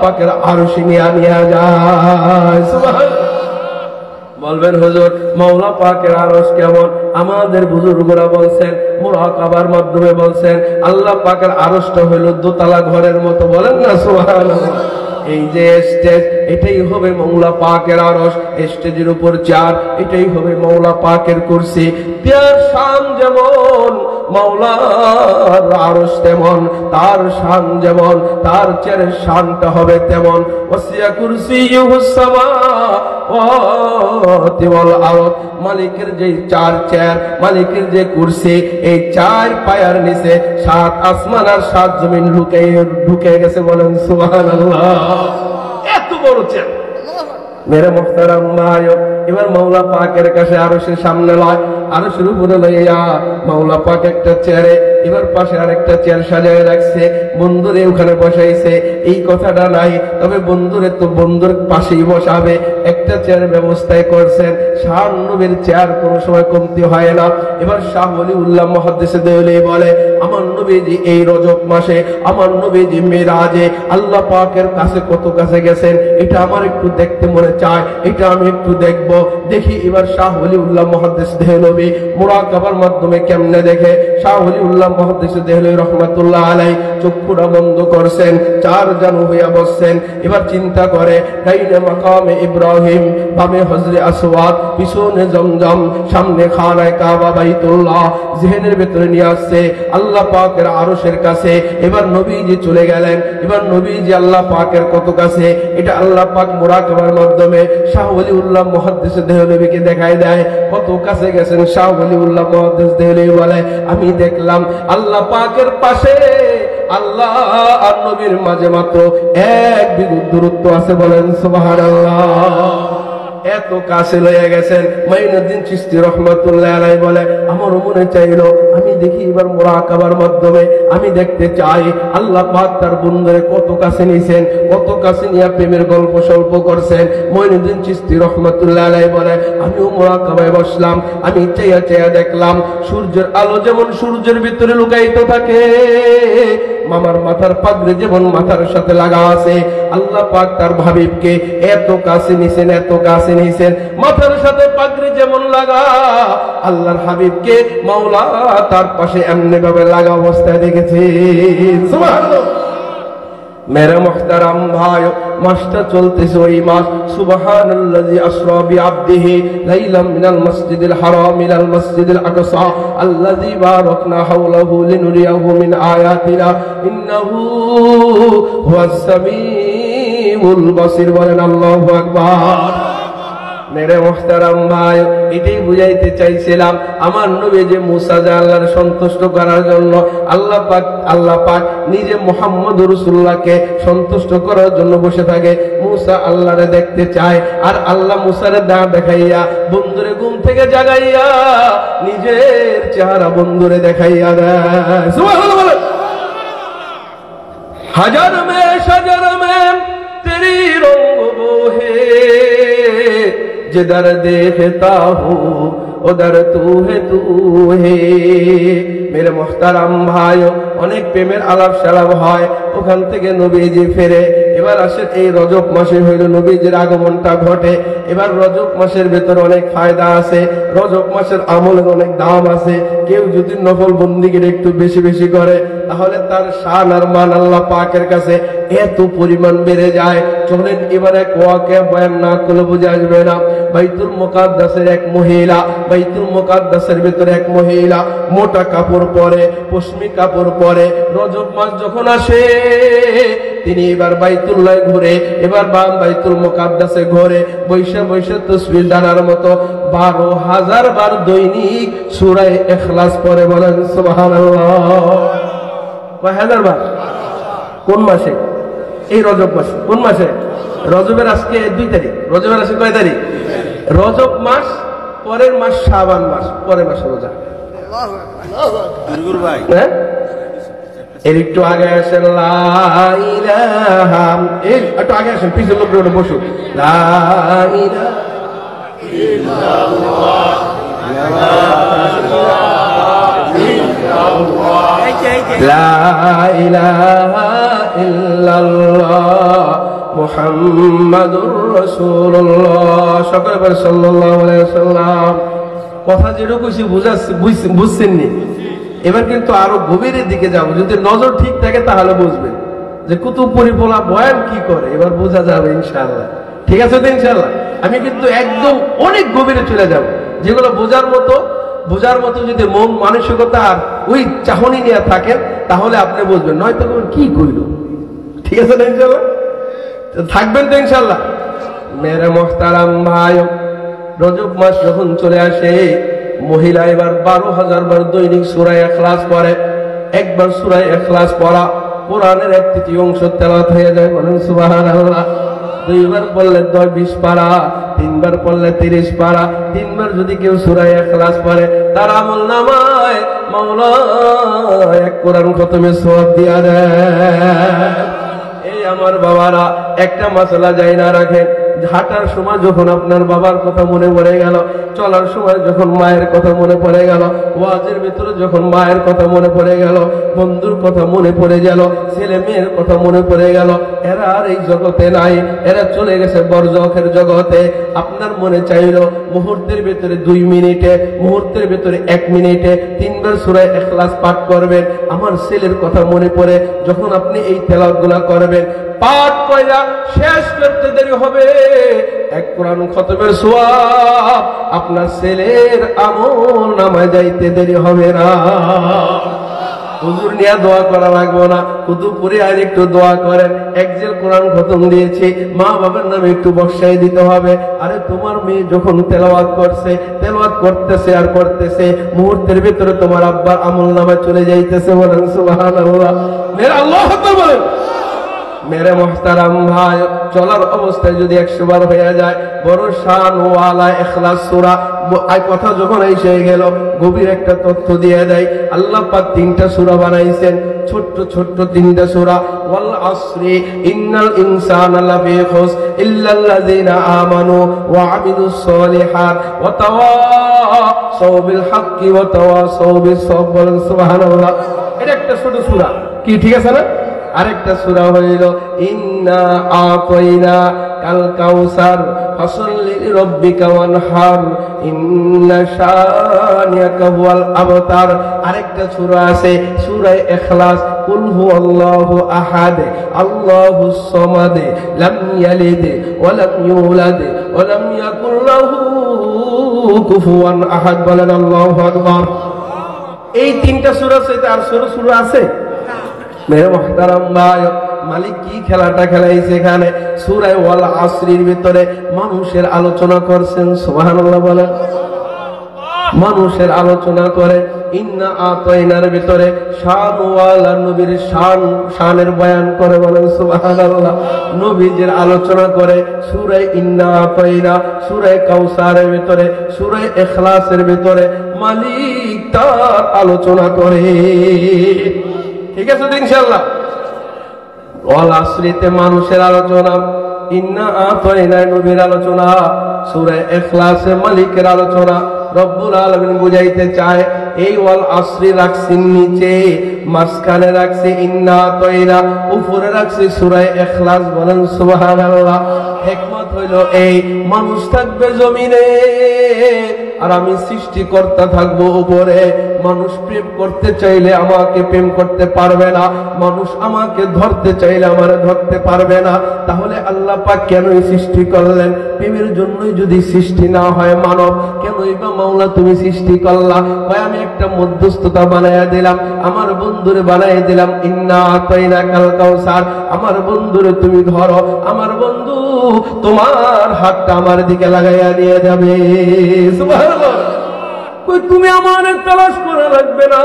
S1: পাকের আরশে নিয়ে যায়। সুবহানাল্লাহ। বলবেন হুজুর মাওলা পাকের আরশ কেমন? আমাদের বুজুর্গরা বলছেন, মুরাকাবার মাধ্যমে বলছেন, আল্লাহ পাকের আরশটা হলো দোতলা ঘরের মতো। বলেন না সুবহানাল্লাহ। এই যে স্টেজ, এটাই হবে মওলা পাকের আরশ, স্টেজের উপর চেয়ার, এটাই হবে মওলা পাকের কুরসি। তার শান যেমন মাওলার আরশ তেমন, তার শান যেমন, তার চেয়ারের শানটা হবে তেমন। ওয়াসিয়া কুরসিয়ুহুস সামাওয়াতি ওয়াল আরদ, মালিকের যে চার চেয়ার, মালিকের যে কুরসি, এই চার পায়ার নিচে 7 আসমান আর 7 জমিন ঢুকে গেছে। বলেন সুবহানাল্লাহ। এত বড় চেয়ার। মেরে মুহতারাম ভাই, এবার মওলা পাকের কাছে আরশের সামনে লয়, আরশের উপরে লইয়া মওলা পাক একটা চেয়ারে, এবার পাশে আরেকটা চেয়ার সাজিয়ে রাখছে, বন্ধুরে ওখানে বসাইছে। এই কথাটা নাই, তবে বন্ধুরে তো বন্ধুর পাশেই বসাবে, একটা চেয়ারের ব্যবস্থায় করছেন। শাহ নবীর চেয়ার কোনো সময় কমতি হয় না। এবার শাহ ওলিউল্লাহ মুহাদ্দিসে দেওয়ালি বলে, আমার নবীজি এই রজব মাসে, আমার নবীজি মিরাজে আল্লাহ পাকের কাছে কত কাছে গেছেন, এটা আমার একটু দেখতে মনে চায়, এটা আমি একটু দেখব। দেখি এবার শাহ ওলিউল্লাহ মুহাদ্দিস দেহলভী মুরাকাবার মাধ্যমে কেমনে দেখে। শাহ ওলিউল্লাহ মুহাদ্দিস দেহলভী রাহমাতুল্লাহ আলাইহি চক্ষুটা বন্ধ করছেন, চার জানু হইয়া বসছেন। এবার চিন্তা করে, ডাইনে মাকামে ইব্রাহিম, বামে হজরে আসওয়াদ, পিছনে জমজম, সামনে খানায়ে কাবা বাইতুল্লাহ, জেহেনের ভেতরে নিয়ে আসছে আল্লাহ পাকের আরশের কাছে। এবার নবীজি চলে গেলেন। এবার নবীজি আল্লাহ পাকের কত কাছে, এটা আল্লাহ পাক মুরাকাবার মাধ্যমে শাহ ওলিউল্লাহ মুহাদ্দিস দেহলভীকে দেখায় দেয় কত কাছে গেছেন। শাহ ওলিউল্লাহ মুহাদ্দিস দেহলভী বলে, আমি দেখলাম আল্লাহ পাকের পাশে আল্লাহ আর নবীর মাঝে মাত্র 1 বিঘত দূরত্ব আছে। বলেন সুবহানাল্লাহ। এত কাছে লয়ে গেছেন। মাইনুদ্দিন চিশতি রহমাতুল্লাহ আলাইহি বলে, আমার মনে চাইলো আমি দেখি এবার মুরাকাবার মাধ্যমে আমি দেখতে চাই আল্লাহ পাক তার বন্ধুরে কত কাছে নিয়েছেন, কত কাছে নিয়ে প্রেমের গল্প স্বল্প করছেন। মাইনুদ্দিন চিশতি রহমাতুল্লাহ আলাইহি বলে, আমিও মুরাকাবায় বসলাম, আমি চাইয়া চাইয়া দেখলাম সূর্যের আলো যেমন সূর্যের ভিতরে লুকায়িত থাকে, মামার মাথার পাগড়ি যেমন মাথার সাথে লাগা আছে, আল্লাহ পাক তার হাবিবকে এত কাছে নিছেন, এত কাছে নিছেন, মাথার সাথে পাগড়ি যেমন লাগা, আল্লাহর হাবিবকে মাওলা তার পাশে এমনি ভাবে লাগা অবস্থায় দেখেছে। সুবহানাল্লাহ। মেরে মুহতারাম ভাই, মাসটা চলতেছে ওই মাস। সুবহানাল্লাযী আসরা বিআবদিহি লাইলাম মিনাল মাসজিদিল হারাম ইলাল মাসজিদিল আকসা আল্লাযী বারাকনা হাওলাহু লিনুরিয়াহু মিন আয়াতিনা ইন্নাহু হুয়াস সামিউল বাসীর। বলেন আল্লাহু আকবার। মেরে মুহতারাম ভাই, এটাই বুঝাইতে চাইছিলাম, আমার নবী যে মুসা যে আল্লাহর সন্তুষ্ট করার জন্য আল্লাহ পাক নিজে মুহাম্মদ রাসূলুল্লাহকে সন্তুষ্ট করার জন্য বসে থাকে। মুসা আল্লাহরে দেখতে চায়, আর আল্লাহ মুসারে দেখাইয়া বন্ধুরে ঘুম থেকে জাগাইয়া নিজের চেহারা বন্ধুরে দেখাইয়া দেয়। সুবহানাল্লাহ বলেন। হাজার মে সাজার মে তেরি রঙ্গ বোহে, जिधर देखता हूँ उधर तू है। मेरे मोहताराम भाई, অনেক প্রেমের আলাপ সালাপ হয়, ওখান থেকে নবীজি ফেরে। এবার আসেন এই রজব মাসে হইল নবীজির আগমনটা ঘটে। এবার রজব মাসের ভেতর অনেক ফায়দা আছে, রজব মাসের আমলের অনেক দাম আছে। কেউ যদি নফল বন্দিগির একটু বেশি বেশি করে, তাহলে তার শান আর মান আল্লাহ পাকের কাছে এত পরিমাণ বেড়ে যায়। চলেন এবার এক ওয়াকিয়া বয়ান না করলে বুঝে আসবে না। বাইতুল মুকাদ্দাসের এক মহিলা, বাইতুল মুকাদ্দাসের ভিতরে এক মহিলা মোটা কাপড় পরে, পশমি কাপড় পরে। রজব মাস যখন আসে, তিনি এবার বাইতুল্লাহ ঘুরে, এবার বাইতুল মুকাদ্দাসে ঘুরে, বৈশা বৈশা তাসবিহ দানার মতো 12,000 বার দৈনিক সূরা ইখলাস পড়ে। বলেন সুবহানাল্লাহ। কয় হাজার বার? কোন মাসে? এই রজব মাসে। কোন মাসে? রজবের আজকে 2 তারিখ। রজবের আজকে কয় তারিখ? রজব মাস, পরের মাস শাবান মাস, পরের মাস রোজা। হ্যাঁ, এর একটু আগে আসেন, লা ইলাহা, একটু আগে আসেন, পিছনের লোক ওটা বসুন। লা ইলাহা ইল্লাল্লাহ, লা ইলাহা ইল্লাল্লাহ মুহাম্মাদুর রাসূলুল্লাহ। সকলে বলেন সাল্লাল্লাহু আলাইহি ওয়াসাল্লাম। কথা যেটা কইছি বুঝছেন নি? এবার কিন্তু আরো গভীরের দিকে যাব, যদি নজর ঠিক থাকে তাহলে বুঝবেন। যে কুতুবপুরি পোলা বয়ান কি করে, এবার বোঝা যাবে ইনশাআল্লাহ। ঠিক আছে তো ইনশাআল্লাহ? আমি কিন্তু একদম অনেক গভীরে চলে যাব, যেগুলো বোঝার মতো যদি মন মানসিকতা আর ওই চাহনি নিয়ে থাকেন তাহলে আপনি বুঝবেন, নয়তো কি কইল। ঠিক আছে না ইনশাআল্লাহ? থাকবেন তো ইনশাআল্লাহ? মেরে মোহতারাম ভাই, রজব মাস যখন চলে আসে, মহিলা এবার 12,000 বার দৈনিক সূরা ইখলাস পড়ে। একবার সূরা ইখলাস পড়া কোরআনের 1/3 অংশ তেলাওয়াত হয়ে যায়, বলেন সুবহানাল্লাহ। দুইবার পড়লে 20 পারা, তিনবার পড়লে 30 পারা। তিনবার যদি কেউ সূরা ইখলাস পড়ে তার আমলনামায় মাওলা এক কোরআন খতমের সওয়াব দিয়া দেয়। এই আমার বাবারা, একটা মাসলা যায় না রাখেন। হাঁটার সময় যখন আপনার বাবার কথা মনে পড়ে গেল, চলার সময় যখন মায়ের কথা মনে পড়ে গেল, ওয়াজের ভিতরে যখন মায়ের কথা মনে পড়ে গেল, বন্ধুর কথা মনে পড়ে গেল, ছেলে মেয়ের কথা মনে পড়ে গেল, এরা আর এই জগতে নাই, এরা চলে গেছে বরজখের জগতে। আপনার মনে চাইল মুহূর্তের ভিতরে 2 মিনিটে, মুহূর্তের ভিতরে 1 মিনিটে 3বার সূরা ইখলাস পাঠ করবেন। আমার ছেলের কথা মনে পড়ে যখন আপনি এই তেলাওয়াতগুলো করবেন, পাঠ কইরা শেষ করতে দেরি হবে, এক কোরআন খতমের সওয়াব আপনার ছেলের আমল নামায় যাইতে দেরি হবে না। হুজুর নিয়ে দোয়া করা লাগবে না, কুতুবপুরে আর একটু দোয়া করেন। একজেল কোরআন খতম দিয়েছি, মা বাবার নামে একটু বর্ষায় দিতে হবে। আরে তোমার মেয়ে যখন তেলাওয়াত করতেছে আর করতেছে, মুহূর্তের ভিতরে তোমার আব্বার আমল নামায় চলে যাইতেছে, বলেন সুবহানাল্লাহ। মেরে আল্লাহু আকবার বলেন। মেরে মোহতারাম ভাই, চলার অবস্থায় যদি 100 বার হয়ে যায়, বড় শানওয়ালা ইখলাস সূরা কথা যখন এসে গেল, গভীর একটা তথ্য দিয়ে দেয়। আল্লাহ পাক 3টা সূরা বানাইছেন, ছোট্ট 3টা সূরা। ওয়াল আসরি ইন্নাল ইনসানা লাফি খুস ইল্লাল্লাযিনা আমানু ওয়া আমিলুস সলিহাত ওয়া তাওয়াসাউ বিল হাক্কি ওয়া তাওয়াসাউ বিস সবর। সুবহানাল্লাহ। এটা একটা ছোট সূরা, কি ঠিক আছে না? আরেকটা সূরা হইল ইন্না আতাইনা কাল কাউসার ফাসাল্লি লিরাব্বিকা ওয়ানহার ইন্না শানিয়াকা হুয়াল আবতার। আরেকটা সূরা আছে সূরা ইখলাস, কুল হুয়াল্লাহু আহাদ আল্লাহুস সামাদ লাম ইয়ালিদ ওয়া লাম ইউলাদ ওয়া লাম ইয়াকুল লাহু কুফুয়ান আহাদ। বলেন আল্লাহু আকবার। এই 3টা সূরা সাথে আর সূরা আছে? মেরে মুহতারাম ভাই, মালিক কি খেলাটা খেলাইছে এখানে? সূরা ওয়াল আসরির ভিতরে মানুষের আলোচনা করছেন, সুবহানাল্লাহ বলেন। মানুষের আলোচনা করে। ইন্না আতাইনার ভিতরে শানওয়ালা নবীর শানের বয়ান করে, বলেন সুবহানাল্লাহ। নবীজির আলোচনা করে সূরা ইন্না আতাইনা, সূরা কাউসারের ভিতরে, সূরা ইখলাসের ভিতরে মালিক তার আলোচনা করে। ঠিক আছে তো ইনশাআল্লাহ? ওয়াল আসরিতে মানুষের আলোচনা, ইন্না আতাইনা নবীর আলোচনা, সূরা ইখলাসে মালিকের আলোচনা। রব্বুল আলামিন বুঝাইতে চায় এই ওয়াল আসরি রাখছি নিচে, মাঝখানে রাখছি ইন্না আতাইনা, উপরে রাখছি সূরা ইখলাস। বলেন সুবহানাল্লাহ। হিকমত হইল এই, মানুষ থাকবে জমিনে আর আমি সৃষ্টিকর্তা থাকবো উপরে। মানুষ প্রেম করতে চাইলে আমাকে প্রেম করতে পারবে না, মানুষ আমাকে ধরতে চাইলে আমারে ধরতে পারবে না। তাহলে আল্লাহ পাক কেনই সৃষ্টি করলেন? প্রেমের জন্যই যদি সৃষ্টি না হয় মানব, কেনই বা মাওলা তুমি সৃষ্টি করলা? ভাই আমি একটা মধ্যস্থতা বানাইয়া দিলাম, আমার বন্ধুরে বানাই দিলাম ইন্না আতাইনা কাল কাউসার। আমার বন্ধুরে তুমি ধরো, আমার বন্ধু তোমার হাতটা আমার দিকে লাগাইয়া দিয়ে যাবে। সুবহানাল্লাহ। কই তুমি আমারে তালাশ করে রাখবে না,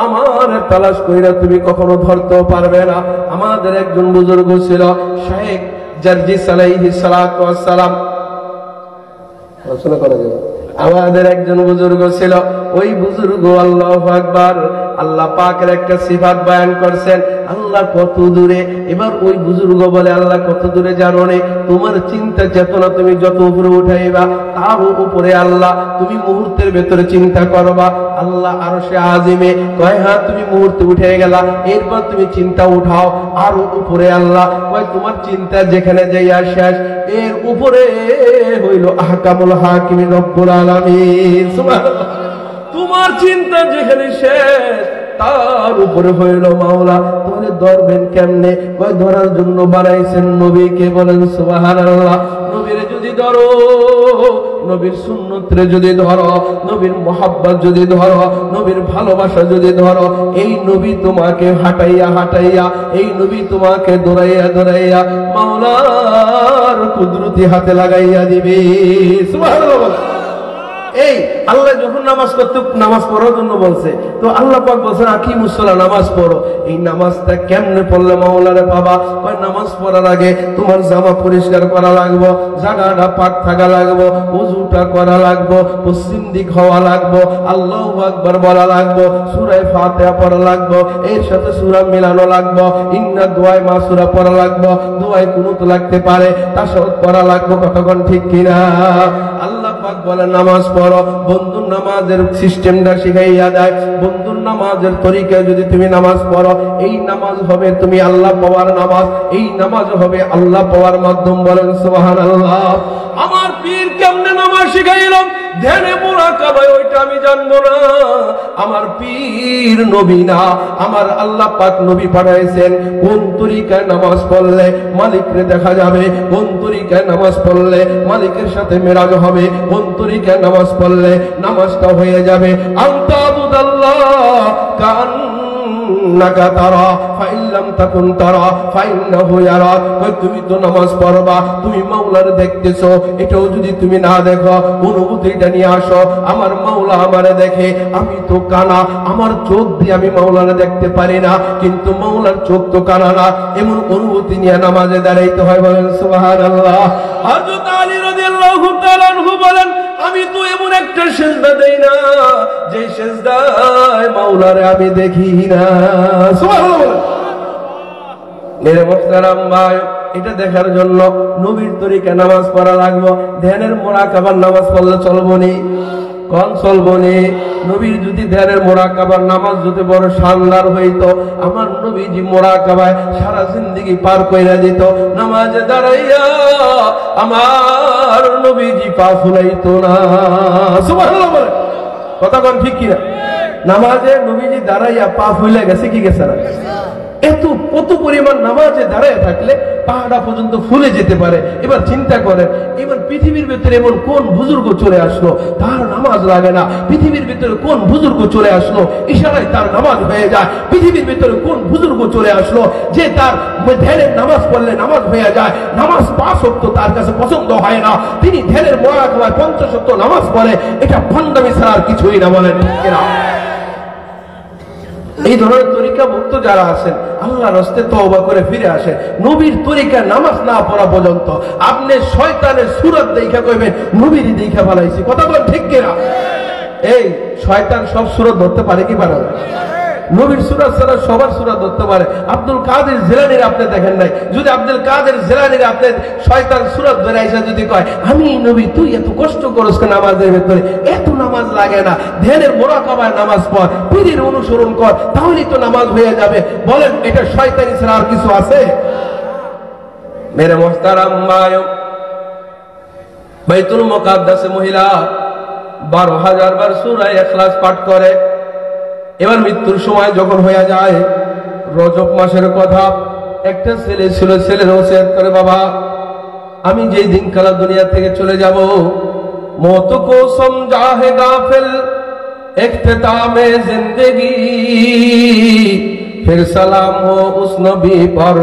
S1: আমারে তালাশ কইরা তুমি কখনো ধরতেও পারবে না। আমাদের একজন বুজুর্গ ছিল শেখ জারজিস আলাইহিস সালাতু ওয়াস সালাম, আলোচনা করা যাবে। আমাদের একজন বুজুর্গ ছিল, ওই বুজুর্গ আল্লাহু আকবার, আল্লাহ পাকের একটা সিফাত বয়ান করছেন, আল্লাহ কত দূরে। এবার ওই বুজুর্গ বলে আল্লাহ কত দূরে জানো নে? তোমার চিন্তা চেতনা তুমি যত উপরে উঠাইবা তার উপরে আল্লাহ। তুমি মুহূর্তের ভেতরে চিন্তা করবা আল্লাহ আরশে আজিমে, কয় হ্যাঁ তুমি মুহূর্তে উঠে গেলা, এরপর তুমি চিন্তা উঠাও আরো উপরে আল্লাহ। কয় তোমার চিন্তা যেখানে যাইয়া শেষ, এর উপরে হইল আহকামুল হাকিমিন রব্বুল আলামিন। সুবহানাল্লাহ। তোমার চিন্তা যেখানে শেষ, তার উপরে হইল মাওলা। তাহলে ধরবেন কেমনে? কয় ধরার জন্য বানাইছেন নবীকে। বলেন সুবহানাল্লাহ। নবীরে যদি ধরো, নবীর সুন্নতরে যদি ধরো, নবীর মোহাব্বত যদি ধরো, নবীর ভালোবাসা যদি ধরো, এই নবী তোমাকে হাঁটাইয়া হাঁটাইয়া, এই নবী তোমাকে দৌড়াইয়া দৌড়াইয়া মাওলার কুদরতি হাতে লাগাইয়া দিবে। সুবহানাল্লাহ। এই আল্লাহ যখন নামাজ করতে, নামাজ পড়ার জন্য বলছে, তো আল্লাহ পাক বলছেন আকিমুস সালাহ, নামাজ পড়ো। এই নামাজটা কেমনে পড়লে মাওলারে পাবা? কয় নামাজ পড়ার আগে তোমার জামা পরিষ্কার করা লাগবে, জায়গাটা পাক থাকা লাগবে, ওযুটা করা লাগবে, পশ্চিম দিক হওয়া লাগবে, আল্লাহু আকবার বলা লাগবে, সূরা ফাতিহা পড়া লাগবে, এর সাথে সূরা মিলানো লাগবে, ইন্না দুআয় মা সূরা পড়া লাগবে, দুআয় কুনুত লাগতে পারে, তাশাহুদ পড়া লাগবে। কতক্ষণ ঠিক কিনা? আল্লাহ পাক বলে নামাজ পড়ো। বন্ধুর নামাজের সিস্টেমটা শিখাইয়া দেয়। বন্ধুর নামাজের তরিকায় যদি তুমি নামাজ পড়ো, এই নামাজ হবে তুমি আল্লাহ পাওয়ার নামাজ, এই নামাজ হবে আল্লাহ পাওয়ার মাধ্যম। বলেন সুবহানাল্লাহ। আমার পীর কেমনে নামাজ শিখাইলাম, ধ্যানে মুরাকাবায়, ওইটা আমি জানবো না। আমার পীর নবী না, আমার আল্লাহ পাক নবী পাঠাইছেন। কোন তরিকায় নামাজ পড়লে মালিকরে দেখা যাবে, কোন তরিকায় নামাজ পড়লে মালিকের সাথে মেরাজ হবে, কোন তরিকায় নামাজ পড়লে নামাজটা হয়ে যাবে আনতা আবুদাল্লাহ কান নাকা তারা ফাইল্লাম তাকুন তারা ফাইন্নাহু ইয়ারা। তুমি তো নামাজ পড়বা, তুমি মাওলার দেখতেছো, এটাও যদি তুমি না দেখো, অনুভূতিটা নিয়ে আসো। আমার মাওলা আমারে দেখে, আমি তো কানা, আমার চোখ দিয়ে আমি মাওলারে দেখতে পারি না, কিন্তু মাওলার চোখ তো কানা না। এমন অনুভূতি নিয়ে নামাজে দাঁড়াইতে হয়। বলেন সুবহানাল্লাহ। হযরত আলী রাদিয়াল্লাহু তাআলা আনহু বলেন, আমি তো এমন একটা সিজদা দেই না যে সিজদায় মাওলারে আমি দেখি না। সুবহানাল্লাহ। মেরে মুহতারাম ভাই, এটা দেখার জন্য নবীর তরিকা নামাজ পড়া লাগবে। ধ্যানের মুরাকাবার নামাজ পড়লে চলবো নি? কোন চলবো নি? নবীর যদি ধ্যানের মুরাকাবার নামাজ যদি বড় শানদার হইতো, আমার নবীজি মুরাকাবায় সারা জিন্দেগি পার কইরা দিত। নামাজে দাঁড়াইয়া আমার নবীজি পা ফুলাইতো না। সুবহানাল্লাহ বলে। কথা কোন ঠিক কিনা? নামাজে নবীজি দাঁড়াইয়া পা ফুলে গেছে কি গেছে না? এত কত পরিমাণ নামাজে দাঁড়ায় থাকলে পাহাড়া পর্যন্ত ফুলে যেতে পারে। এবার চিন্তা করেন, এবার পৃথিবীর ভিতরে এমন কোন বুজুর্গ চলে আসলো তার নামাজ লাগে না? পৃথিবীর ভিতরে কোন বুজুর্গ চলে আসলো ইশারায় তার নামাজ হয়ে যায়? পৃথিবীর ভিতরে কোন বুজুর্গ চলে আসলো যে তার ধ্যানের নামাজ পড়লে নামাজ হয়ে যায়? নামাজ 5 ওয়াক্ত তার কাছে পছন্দ হয় না, তিনি ধ্যানের মুরাকাবায় 50 ওয়াক্ত নামাজ পড়ে। এটা ভণ্ডামি ছাড়া আর কিছুই না। বলেন এরা এই ধরনের তরিকা মুক্ত যারা আছেন, আল্লাহর রাস্তায় তওবা করে ফিরে আসেন। নবীর তরিকা নামাজ না পড়া পর্যন্ত আপনি শয়তানের সূরত দেখা কইবেন নবীরই দেখা বানাইছি। কথা বলেন ঠিক কিনা? এই শয়তান সব সূরত ধরতে পারে কি পারে না? নবীর সূরত ছাড়া সবার সূরত ধরতে পারে। আব্দুল কাদের জিলানীর আপনি দেখেন নাই? যদি আব্দুল কাদের জিলানীর আপনি শয়তান সূরত ধরে আইসা যদি কয় আমি নবী, তুই এত কষ্ট করস কেন নামাজের ভিতরে? এত নামাজ লাগে না, ধ্যানের মুরাকাবায় নামাজ পড়, পীরের অনুসরণ কর, তাহলেই তো নামাজ হয়ে যাবে। বলেন এটা শয়তানি ছাড়া আর কিছু আছে? মেরে মুহতারাম ভাই, বাইতুল মুকাদ্দাসে মহিলা 12,000 বার সূরা ইখলাস পাঠ করে। এবার মৃত্যুর সময় যখন হয়ে যায়, রজব মাসের কথা, একটা ছেলে ছিল, ছেলের ওসিয়ত করে, বাবা আমি যেই দিন কালা দুনিয়া থেকে চলে যাব, মौत को समझा है गाफिल इख्तितामे जिंदगी, फिर सलाम हो उस नबी पर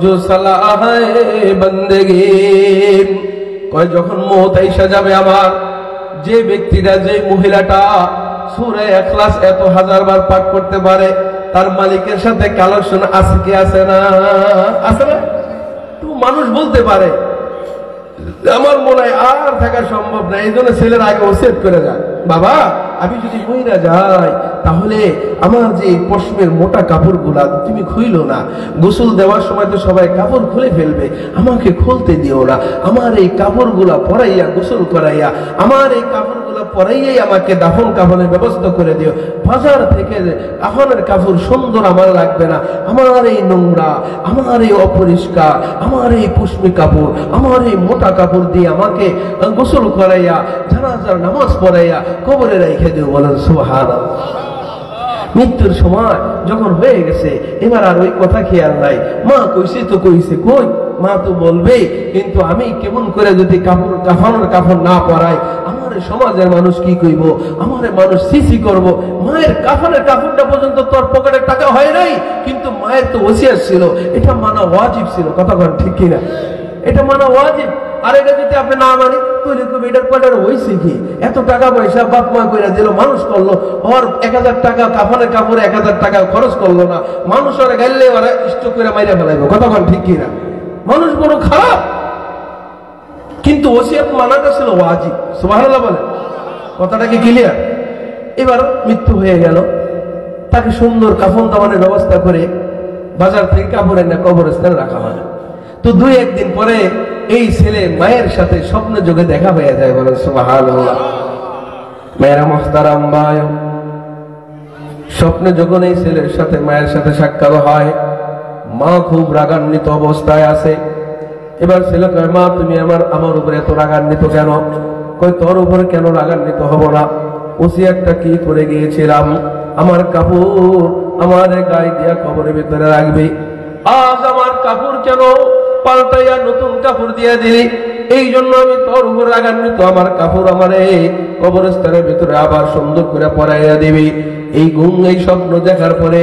S1: जो सलाह है बंदगी। কয় যখন মওত আইসা যাবে আমার, যে ব্যক্তিটা, যে মহিলাটা সূরা ইখলাস এত 1000 বার পাঠ করতে পারে, তার মালিকের সাথে কালেকশন আছে কি আছে না? আছে না? তো মানুষ বলতে পারে আমার মনে হয় আর থাকা সম্ভব না, এই জন্য ছেলের আগে ওসিয়ত করে যায়, বাবা আমি যদি মইরা যাই তাহলে আমার যে পশমের মোটা কাপড়গুলা তুমি খুইলো না, গোসল দেওয়ার সময় তো সবাই কাপড় খুলে ফেলবে, আমাকে খুলতে দিও না, আমার এই কাপড়গুলা পরাইয়া গোসল করাইয়া, আমার এই কাপড়গুলা পরাইয়াই আমাকে দাফন কাফনের ব্যবস্থা করে দিও। বাজার থেকে কাফনের কাপড় সুন্দর আমার লাগবে না, আমার এই নোংরা, আমার এই অপরিষ্কার, আমার এই পশমি কাপড়, আমার এই মোটা কাপড় দিয়ে আমাকে গোসল করাইয়া জানাজার নামাজ পড়াইয়া কবরে রেখে দিও। বলেন সুবহানাল্লাহ। মৃত্যুর সময় যখন হয়ে গেছে এবার আর ওই কথা খেয়াল নাই। মা কইছে তো কইছে, কই মা তো বলবে, কিন্তু আমি কেমন করে যদি কাফন না পরাই, আমার সমাজের মানুষ কি কইব, আমার মানুষ সিসি করব। মায়ের কাফনের কাপড়টা পর্যন্ত তোর পকেটে টাকা হয় নাই, কিন্তু মায়ের তো ওসিয়ত ছিল, এটা মানা ওয়াজিব ছিল। কথা বলেন ঠিক কিনা? এটা মানা ওয়াজিব। আর এটা যদি আপনি না মানি তাহলে এটার পরে হয়েছে কি, এত টাকা পয়সা বাপ মা কইরা দিল, মানুষ করলো, ওর 1000 টাকা কাফনের কাপড়ে 1000 টাকা খরচ করলো না, মানুষ ওরা গাইলে ওরা স্টক করে মাইরা ফেলাইবো। কথা বলেন ঠিক কিনা? মানুষ বড় খারাপ, কিন্তু ওসিয়ত মানাটা ছিল ওয়াজিব। সুবহানাল্লাহ বলেন। কথাটা কি ক্লিয়ার? এবার মৃত্যু হয়ে গেল, তাকে সুন্দর কাফন দাফনের ব্যবস্থা করে বাজার থেকে কাপড় এনে কবরস্থানে রাখা হয়। তো 2-1 দিন পরে এই ছেলে মায়ের সাথে স্বপ্ন যোগে দেখা হয়ে যায়। বলেন সুবহানাল্লাহ। মেয়েরা মুহতারাম ভাই, স্বপ্নে যখন এই ছেলের সাথে মায়ের সাথে সাক্ষাৎ হয়, মা খুব রাগান্বিত অবস্থায় আছে। এবার ছেলে কয়, মা তুমি আমার উপরে এত রাগান্বিত কেন? কই, তোর উপরে কেন রাগান্বিত হব না? ওসিয়তটা কি করে গিয়েছিলাম, আমার কাপড় আমার গায়ে দিয়া কবরের ভিতরে রাখবি, আজ আমার কাপড় কেন পাল্টাইয়া নতুন কাপড় দিয়ে দিলি? এই জন্য আমি তোর উপর রাগান্বিত, আমার কাপড় আমারে কবরস্থানের ভিতরে আবার সুন্দর করে পরাইয়া দিবি। এই স্বপ্ন দেখার পরে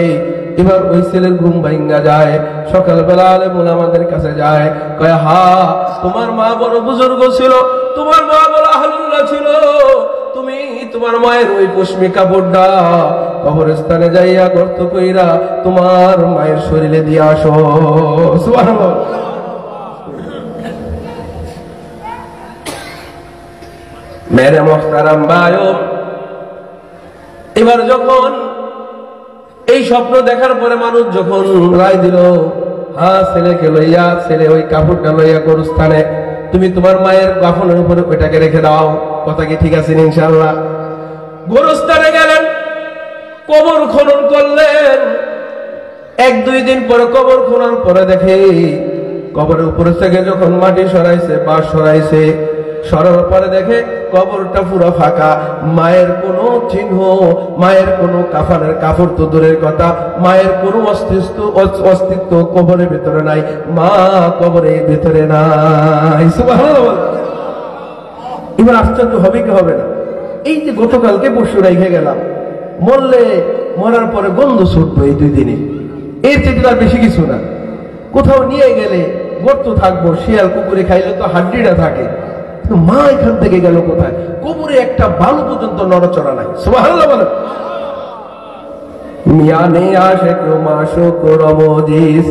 S1: এবার ওই ছেলের ঘুম ভাঙ্গা যায়। সকালবেলা আলেম ওলামাদের কাছে যায়, কয়, হা তোমার মা বড় বুজুর্গ ছিল, তোমার মা বড় আহলুল্লাহ ছিল, তুমি তোমার মায়ের ওই পশমি কাপড়টা কবরস্থানে যাইয়া গর্ত কইরা তোমার মায়ের শরীরে দিয়ে আসো। সুবহানাল্লাহ। মেরে মুহতারাম ভাই, এবার যখন এই স্বপ্ন দেখার পরে মানুষ যখন রায় দিল, হ্যাঁ ছেলেকে লইয়া, ছেলে ওই কাপড়টা লইয়া গোরস্থানে, তুমি তোমার মায়ের কাফনের উপরে ওইটাকে রেখে দাও। কথা কি ঠিক আছে? ইনশাআল্লাহ। গোরস্থানে গেলেন, কবর খনন করলেন। 1-2 দিন পরে কবর খনন পরে দেখে কবরের উপরে থেকে যখন মাটি সরাইছে, বাঁশ সরাইছে, সরার পরে দেখে কবরটা পুরো ফাঁকা। মায়ের কোনো চিহ্ন, মায়ের কোনো কাফনের কাপড় তো দূরের কথা, মায়ের কোনো অস্তিত্ব কবরের ভিতরে নাই, মা কবরের ভিতরে নাই। সুবহানাল্লাহ। এবার আশ্চর্য হবে কি হবে না? এই যে গতকালকে পরশু রেখে গেলাম, মরার পরে গন্ধ ছুটবে এই 2 দিনে, এর থেকে আর বেশি কিছু না। কোথাও নিয়ে গেলে গর্ত থাকবো, শিয়াল কুকুরে খাইলে তো হাড্ডিটা থাকে, কিন্তু মা এখান থেকে গেল কোথায়? কবরে একটা বালু পর্যন্ত নড়াচড়া নাই। সুবহানাল্লাহ বলেন। মিয়ানে আশিক মাশুক রমজিস,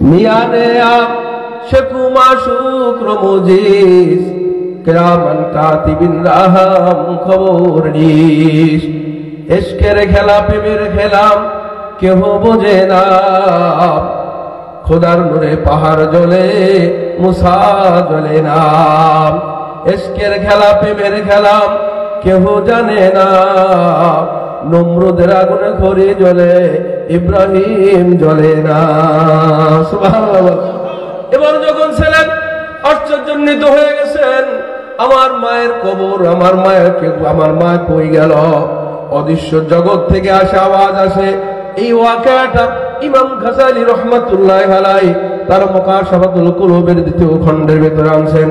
S1: মিয়ানে আশিক মাশুক রমজিস, কিরামান কাতিবিন রাহাম খবর নিস। ইশকের খেলা, প্রেমের খেলা কেহ বোঝে না, খোদার নূরে পাহাড় জ্বলে, মুসা জ্বলে না। ইশকের খেলা, প্রেমের খেলা কেহ জানে না, নমরুদের আগুনে খড়ি জ্বলে, ইব্রাহিম জ্বলে না। সুবহানাল্লাহ। এবার যখন ছিলেন আশ্চর্যান্বিত হয়ে গেছেন, আমার মায়ের কবর, আমার মা কই গেল? অদৃশ্য জগৎ থেকে আসে আওয়াজ আসে। এই ওয়াকিয়াটা ইমাম গাযালি রাহমাতুল্লাহি আলাইহি তার মুকাশাফাতুল কুলুবের 2য় খণ্ডের ভিতরে আনছেন।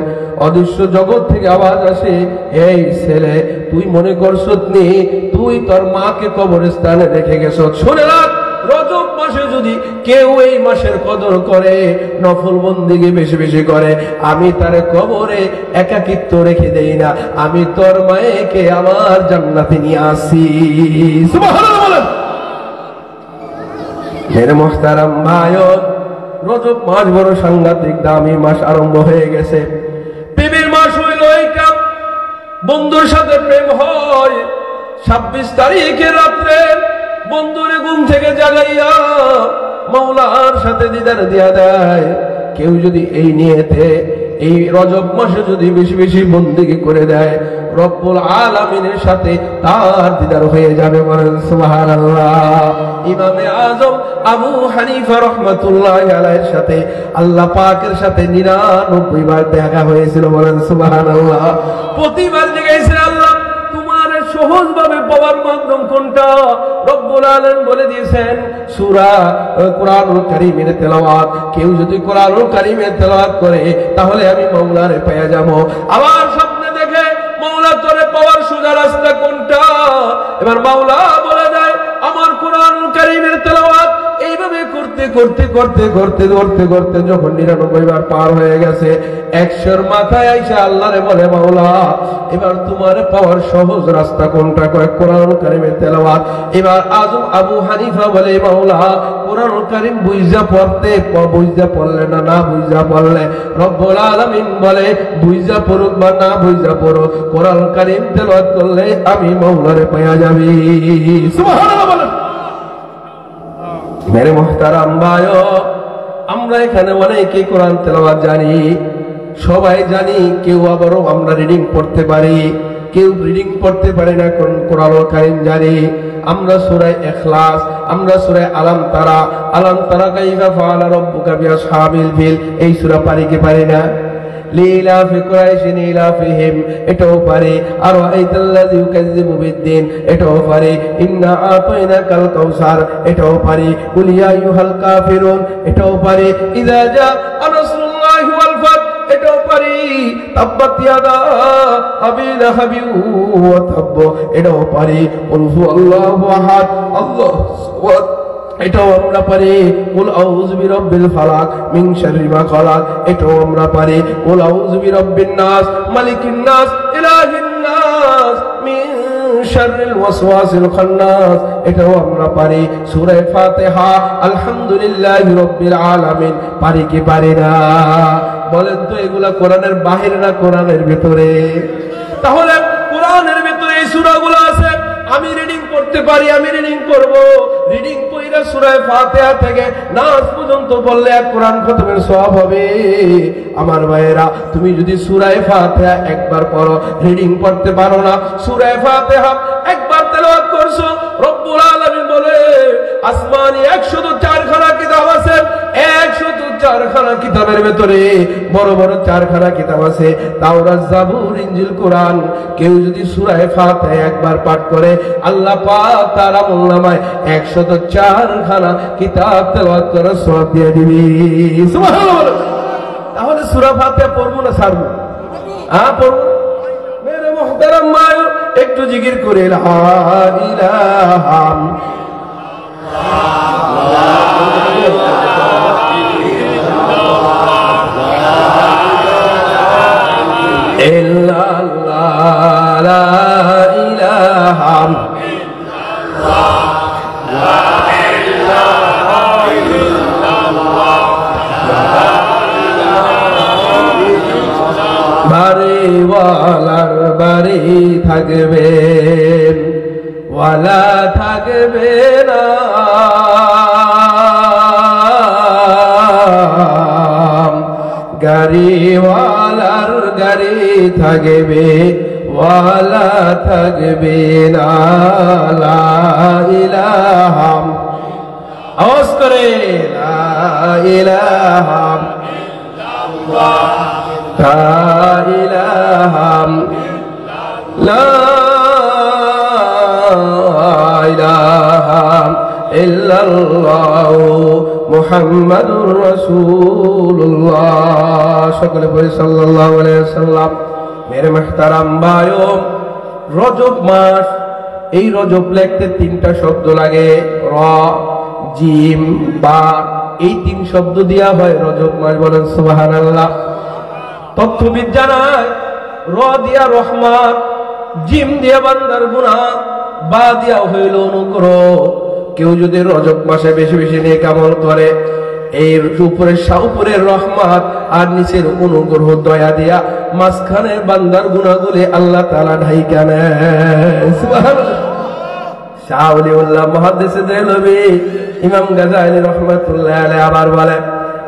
S1: অদৃশ্য জগৎ থেকে আওয়াজ আসে, এই ছেলে তুই মনে করছত নি তুই তোর মাকে কবরস্থানে রেখে গেছ? শুনে রাখ, রজব মাসে যদি কেউ এই মাসের কদর করে, নফল বন্দেগী বেশি বেশি করে, আমি তার কবরে একাকিত্ব রেখে দেই না, আমি তোর মায়েকে আমার জান্নাতে নিয়ে আসি। সুবহানাল্লাহ বলেন। মেরে মুহতারাম ভাই, রজব মাস বড় সাংঘাতিক দামি মাস আরম্ভ হয়ে গেছে। প্রেমের মাস হইল এইটা, বন্ধুর সাথে প্রেম হয়। 26 তারিখে রাত্রে বন্ধুরে ঘুম থেকে জাগাইয়া মাওলার সাথে দিদার দিয়া দেয়। কেউ যদি এই নিয়তে এই রজব মাসে যদি বেশি বেশি বন্দেগী করে দেয়, রব্বুল আলামিনের সাথে তার দিদার হয়ে যাবে। বলেন সুবহানাল্লাহ। ইমামে আজম আবু হানিফা রাহমাতুল্লাহি আলাইহির সাথে আল্লাহ পাকের সাথে 99 বার দেখা হয়েছিল। বলেন সুবহানাল্লাহ। প্রতিবার জিজ্ঞাসা, আল্লাহ তোমার সহজভাবে পাওয়ার মাধ্যম কোনটা? রব্বুল আলামিন বলে দিয়েছেন সূরা কোরআনুল কারীমের তেলাওয়াত। কেউ যদি কোরআনুল কারীমের তেলাওয়াত করে তাহলে আমি মাওলারে পেয়ে যাব। আবার স্বপ্নে দেখে মাওলা তোরে পাওয়ার সোজা রাস্তা কোনটা? এবার মাওলা বলে দেয় আমার কোরআনুল কারীমের তেলাওয়াত এইভাবে করতে করতে করতে করতে করতে করতে যখন 99 বার পার হয়ে গেছে, 100-র মাথায় আইসা আল্লাহরে বলে মাওলা এবার তোমার পাওয়ার সহজ রাস্তা কোনটা? কয় কোরআনুল কারীমের তেলাওয়াত। এবার আজম আবু হানিফা বলে মাওলা কোরআনুল কারীম বুঝা পড়তে বুঝা পড়লে না বুঝা পড়লে রব্বুল আলামিন বলে বুঝা পড়ুক বা না বুঝা পড়ো কোরআনুল কারীম তেলাওয়াত করলে আমি মাওলারে পাওয়া যাবি। সুবহানাল্লাহ বলেন। মেরে মুহতারাম ভাইও, আমরা এখানে অনেকে কোরআন তেলাওয়াত জানি, সবাই জানি, কেউ আবারও আমরা রিডিং পড়তে পারি, কেউ রিডিং পড়তে পারি না। কোরআনুল কারীম জানি আমরা সূরা ইখলাস, আমরা সূরা আলাম তারা কাইফা ফাআলা রাব্বুকা বিআসহাবিল ফিল, এই সূরা পারি কি পারি না? লিলাফি কুরাইশিন ইলাফিহিম এটাও পারে, আর আইতাল্লাযী ইউকাযযিবু বিদ্দিন এটাও পারে, ইন্না আতাইনাকাল কাউসার এটাও পারে, কুল ইয়া আইয়ুহাল কাফিরুন এটাও পারে, ইযা জাআ নাসরুল্লাহি ওয়াল ফাত এটাও পারি, তাব্বাত ইয়াদা আবি লাহাবি ওয়া তাব্ব এটাও পারি, কুল হুয়াল্লাহু আহাদ আল্লাহু সামাদ এটাও আমরা পারি, কুল আউযু বিরাব্বিল ফালাক মিন শাররি মা খালাক এটাও আমরা পারি, কুল আউযু বিরাব্বিন নাস মালিকিন নাস ইলাহিন নাস মিন শাররিল ওয়াসওয়াসিল খান্নাস এটাও আমরা পারি। সূরা ফাতিহা আলহামদুলিল্লাহি রাব্বিল আলামিন পারি কি পারি না? বলেন তো এগুলা কোরআনের বাহিরে না কোরআনের ভিতরে? তাহলে কোরআনের ভিতরে এই সূরাগুলো আছে, আমি রিডিং করতে পারি, আমি রিডিং করব। রিডিং কইরা সূরা ফাতিহা থেকে নাস পর্যন্ত বললে এক কোরআন খতমের সওয়াব হবে। আমার ভাইয়েরা, তুমি যদি সূরা ফাতিহা একবার পড়ো, রিডিং পড়তে পারো না, সূরা ফাতিহা একবার তেলাওয়াত করছো, রব্বুল আলামিন বলে আসমানি 104 খানা কিতাব আছে, 104 খানা কিতাবের ভিতরে বড় বড় 4 খানা কিতাব আছে, তাওরাত, জাবুর, ইনজিল, কোরআন। কেউ যদি সূরা ফাতিহা একবার পাঠ করে আল্লাহ পাক তার আমলনামায় 104 খানা কিতাব তেলাওয়াত করার সওয়াব দিয়ে দিবে। সুবহানাল্লাহ। তাহলে সূরা ফাতিহা পড়বো না ছাড়বো? পড়বো। মেরে মুহতারাম মায়ো, একটু জিকির করে লা ইলাহা ইল্লাল্লাহ লা ইলাহা বাড়িওয়ালার বাড়ি থাকবে, ওয়ালা থাকবে না, গাড়িওয়ালার গাড়ি থাকবে, ওয়ালা থাকবে না। লা ইলাহা, আওয়াজ করে লা ইলাহা লা ইলাহা লা ইলাহা ইল্লাল্লাহু মুহাম্মাদুর রাসূলুল্লাহ। সকলে বলি সাল্লাল্লাহু আলাইহি ওয়াসাল্লাম। মেরে মুহতারাম ভাইও, রজব মাস, এই রজব লিখতে 3টা শব্দ লাগে, র, জিম, বা, এই 3 শব্দ দিয়া হয় রজব মাস। বলেন সুবহানাল্লাহ। তথ্যবিদ জানায় র দিয়া রহমত, জিম দিয়া বান্দার গুনাহ, বা দিয়া হইল অনুগ্রহ। কেউ যদি রজব মাসে বেশি বেশি নেক আমল করে, এর উপরের রহমত আর নিচের অনুগ্রহ দয়া দিয়া মাঝখানে বান্দার গুনাহগুলি আল্লাহ তাআলা ঢাইকা নেয়। সুবহানাল্লাহ। শাহ ওলিউল্লাহ মুহাদ্দিস দেহলভী ইমাম গাযযালী রাহমাতুল্লাহ আলাইহি আবার বলেন,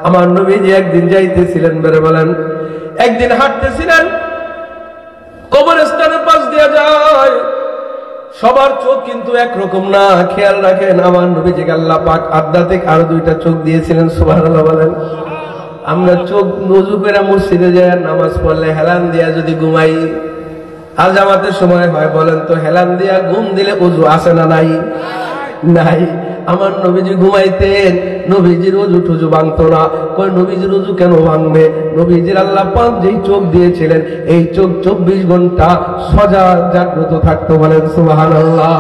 S1: আমার নবীজি একদিন যাইতেছিলেন, বেরে বলেন একদিন হাঁটতেছিলেন, কবরস্থানের পাশ দিয়ে যায়। সবার চোখ কিন্তু একরকম না, খেয়াল রাখেন আমার নবীজিকে আল্লাহ পাক আধ্যাত্মিক আরো 2টা চোখ দিয়েছিলেন। সুবহানাল্লাহ বলেন। আমরা চোখ নজু করে মসজিদে যায় নামাজ পড়লে হেলান দিয়া যদি ঘুমাই, আর জামাতের সময় হয় বলেন তো হেলান দিয়া ঘুম দিলে ওযু আছে না নাই? নাই। আমার নবীজি ঘুমাইতেন, নবীজির ওযু টুজু ভাঙতো না। কই নবীজির ওযু কেন ভাঙবে? নবীজির আল্লাহ পাক যেই চোখ দিয়েছিলেন এই চোখ 24 ঘন্টা সজাগ জাগ্রত থাকতো, বলেন সুবহানাল্লাহ।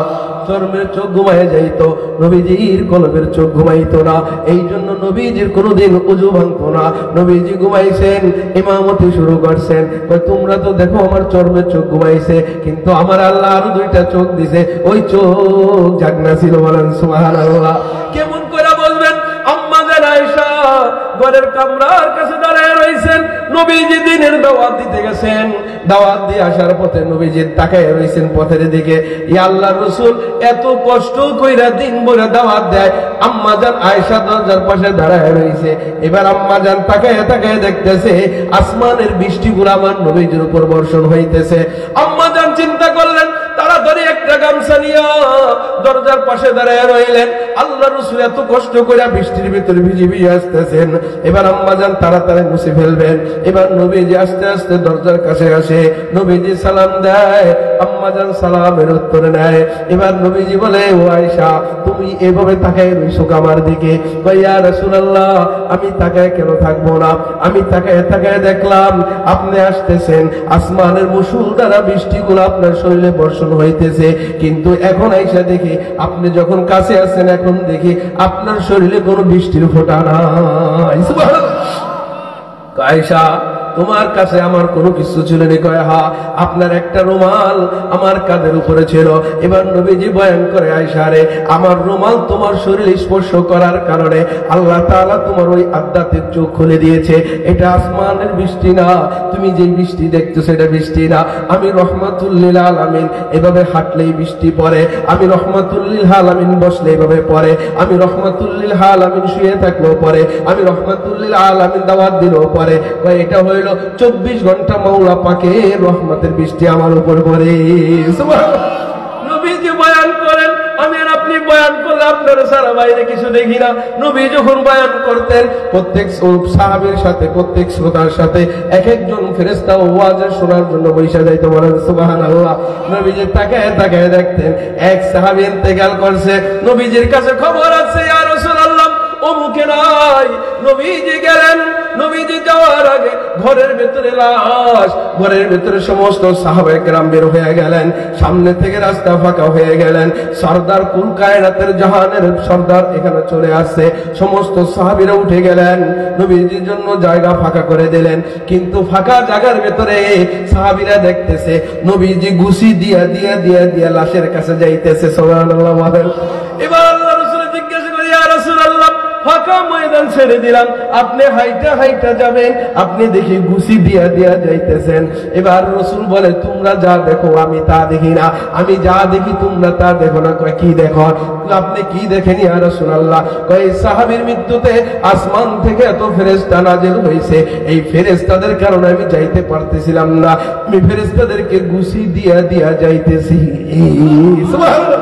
S1: চর্মের চোখ ঘুমায় যাইতো, নবীজির কলবের চোখ ঘুমাইতো না। এই জন্য নবীজির কোনোদিন ওযু ভাঙতো না। নবীজি ঘুমাইছেন, ইমামতি শুরু করছেন, তোমরা তো দেখো আমার চর্মের চোখ ঘুমাইছে, কিন্তু আমার আল্লাহ আরো 2টা চোখ দিছে, ওই চোখ জাগনা ছিল, বলেন সুবহানাল্লাহ। কেমন করে বলবেন? আম্মা জান আয়েশা ঘরের কামরার কাছে দাঁড়ায় রইছেন, নবীজি দিনের দাওয়াত দিতে গেছেন। দাওয়াত দিয়ে আসার পথে নবীজি তাকায় রইছেন পথের দিকে। ইয়া আল্লাহর রাসূল এত কষ্ট কইরা দিন ভরে দাওয়াত দেয়, আম্মা জান আয়েশা দরজার পাশে দাঁড়ায় রইছে। এবার আম্মা জান তাকায় তাকায় দেখতেছে আসমানের বৃষ্টিগুলো আমার নবীজির উপর বর্ষণ হইতেছে। আম্মা জান চিন্তা করলেন, তাড়াতাড়ি একটা গামছা নিয়া দরজার পাশে দাঁড়ায় রইলেন। আল্লাহ রাসূল এত কষ্ট করে বৃষ্টির ভিতরে ভিজে ভিজে আসতেছেন। এবার আম্মা জান তাড়াতাড়ি মুছে ফেলবেন। এবার নবীজি আস্তে আস্তে দরজার কাছে আসে, নবীজি সালাম দেয়, আম্মা জান সালামের উত্তর নেয়। এবার নবীজি বলে, ও আয়েশা তুমি এভাবে তাকায় রইছো আমার দিকে? কই ইয়া রাসূলুল্লাহ আমি তাকায় কেন থাকবো না? আমি তাকায় তাকায় দেখলাম আপনি আসতেছেন, আসমানের মুষলধারা বৃষ্টিগুলো আপনার শরীরে বর্ষণ হইতেছে, কিন্তু এখন আয়েশা দেখি আপনি যখন কাছে আসেন এখন দেখি আপনার শরীরে কোনো বৃষ্টির ফোঁটা নাই। সুবহানাল্লাহ। আয়েশা তোমার কাছে আমার কোনো কিছু ছিল না? কয় হ্যাঁ, আপনার একটা রুমাল আমার কাঁধের উপরে ছিল। এবার নবীজি বয়ান করে, আয়েশা রে আমার রুমাল তোমার শরীর স্পর্শ করার কারণে আল্লাহ তাআলা তোমার ওই আধ্যাত্মিক চোখ খুলে দিয়েছে। এটা আসমানের বৃষ্টি না, তুমি যে বৃষ্টি দেখতেছো এটা বৃষ্টি না। আমি রহমাতুল লিল আলামিন, এভাবে হাঁটলেই বৃষ্টি পড়ে। আমি রহমাতুল লিল আলামিন বসলে এভাবে পড়ে। আমি রহমাতুল লিল আলামিন শুয়ে থাকলেও পড়ে। আমি রহমাতুল লিল আলামিন দাওয়াত দিলেও পড়ে। এটা হইল 24 ঘন্টা মাওলা পাকের রহমতের বৃষ্টি আমার উপর পড়ে। সুবহানাল্লাহ। নবীজি বয়ান করেন, আমি আর আপনি বয়ান করলে আপনার সারা বাইরে কিছু দেখি না। নবী যখন বয়ান করতেন প্রত্যেক সাহাবীর সাথে, প্রত্যেক শ্রোতার সাথে এক একজন ফেরেশতা ওয়াজ শোনার জন্য বসে যাইতো, বলেন সুবহানাল্লাহ। নবীজি তাকায় তাকায় দেখতেন এক সাহাবী ইন্তেকাল করছে, নবীজির কাছে খবর আছে, ইয়া রাসূলুল্লাহ অমুকে নাই। নবীজি গেলেন, নবীজি যাওয়ার আগে ঘরের ভেতরে লাশ, ঘরের ভেতরে সমস্ত সাহাবায়ে কেরাম বের হয়ে গেলেন, সামনে থেকে রাস্তা ফাঁকা হয়ে গেলেন। সরদার কুল কায়নাতের জাহানের সরদার এখানে চলে আসছে, সমস্ত সাহাবীরা উঠে গেলেন, নবীজির জন্য জায়গা ফাঁকা করে দিলেন। কিন্তু ফাঁকা জায়গার ভেতরে সাহাবীরা দেখতেছে নবীজি গুছি দিয়া দিয়া দিয়া দিয়া লাশের কাছে যাইতেছে। সুবহানাল্লাহ বলেন। এবার আল্লাহ রাসূল জিজ্ঞাসা করে, ইয়া রাসূলুল্লাহ ফাঁকা ময়দান ছেড়ে দিলাম, আপনি হাইটা হাইটা যাবেন, আপনি দেখি গুছি দিয়া দিয়া যাইতেছেন। এবার রাসূল বলে, তোমরা যা দেখো আমি তা দেখি না, আমি যা দেখি তোমরা তা দেখো না। কয় কি দেখো? আপনি কি দেখেন ইয়া রাসূলুল্লাহ? কয় সাহাবীর মৃত্যুতে আসমান থেকে এত ফেরেশতা নাযিল হয়েছে, এই ফেরেশতাদের কারণে আমি যাইতে পারতেছিলাম না, আমি ফেরেশতাদেরকে গুছি দিয়া দিয়া যাইতেছি। সুবহানাল্লাহ।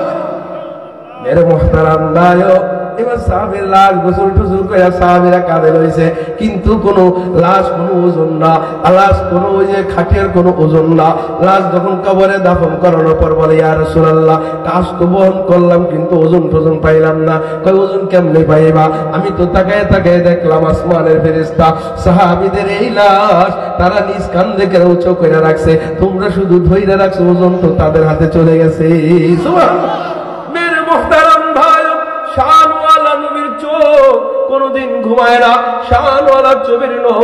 S1: মেরে মুহতারাম নায়ক, এবার সাহাবীর লাশ গোসল টোসল করে সাহাবীরা কাঁধে রয়েছে, কিন্তু কোনো লাশ কোনো ওজন না, লাশ কোনো ওই যে খাটের কোনো ওজন না। লাশ যখন কবরে দাফন করানোর পর বলে, ইয়া রাসূলুল্লাহ কাজ তো বহন করলাম কিন্তু ওজন টোজন পাইলাম না। কয় ওজন কেমনে পাইবা? আমি তো তাকায় তাকায় দেখলাম আসমানের ফেরেশতা সাহাবীদের এই লাশ তারা নিজ কাঁধে করে উঁচু করে রাখছে, তোমরা শুধু ধইরা রাখছো, ওজন তো তাদের হাতে চলে গেছে। সুবহানাল্লাহ। মেরে মুহতারাম ভাই, শানওয়ালা নবীর চোখ কোনদিন ঘুমায় না, শানওয়ালা চোখের নখ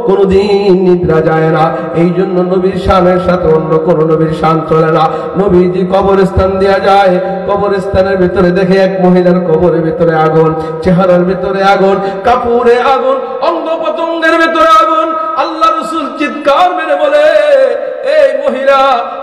S1: কোনদিন নিদ্রা যায় না। এই জন্য নবীর শানের সাথে অন্য কোন নবীর শান চলে না। নবীজি কবরস্থান দেয়া যায়, কবরস্থানের ভিতরে দেখে এক মহিলার কবরের ভিতরে আগুন, চেহারার ভিতরে আগুন, কাপড়ে আগুন, অঙ্গ প্রত্যঙ্গের ভিতরে আগুন। আল্লাহ রাসূল চিৎকার মেরে বলে, এই মহিলা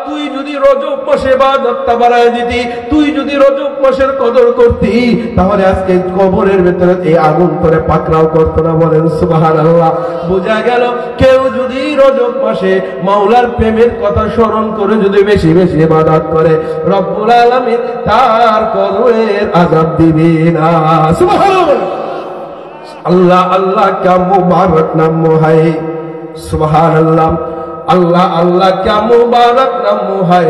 S1: তুই যদি রজব মাসে ইবাদতটা বাড়ায় দিতি, তুই যদি রজব মাসের কদর করতি, তাহলে আজকে কবরের ভেতরে এই আগুন করে পাকড়াও করতো না। বলেন সুবহানাল্লাহ। বোঝা গেল কেউ যদি রজব মাসে মাওলার প্রেমের কথা স্মরণ করে যদি বেশি বেশি ইবাদত করে, রব্বুল আলামিন তার কবরের আযাব দিবে না। সুবহানাল্লাহ। আল্লাহ আল্লাহ কা মুবারক নাম है। সুবহানাল্লাহ। अल्लाह अल्लाह क्या मुबारक नाम है,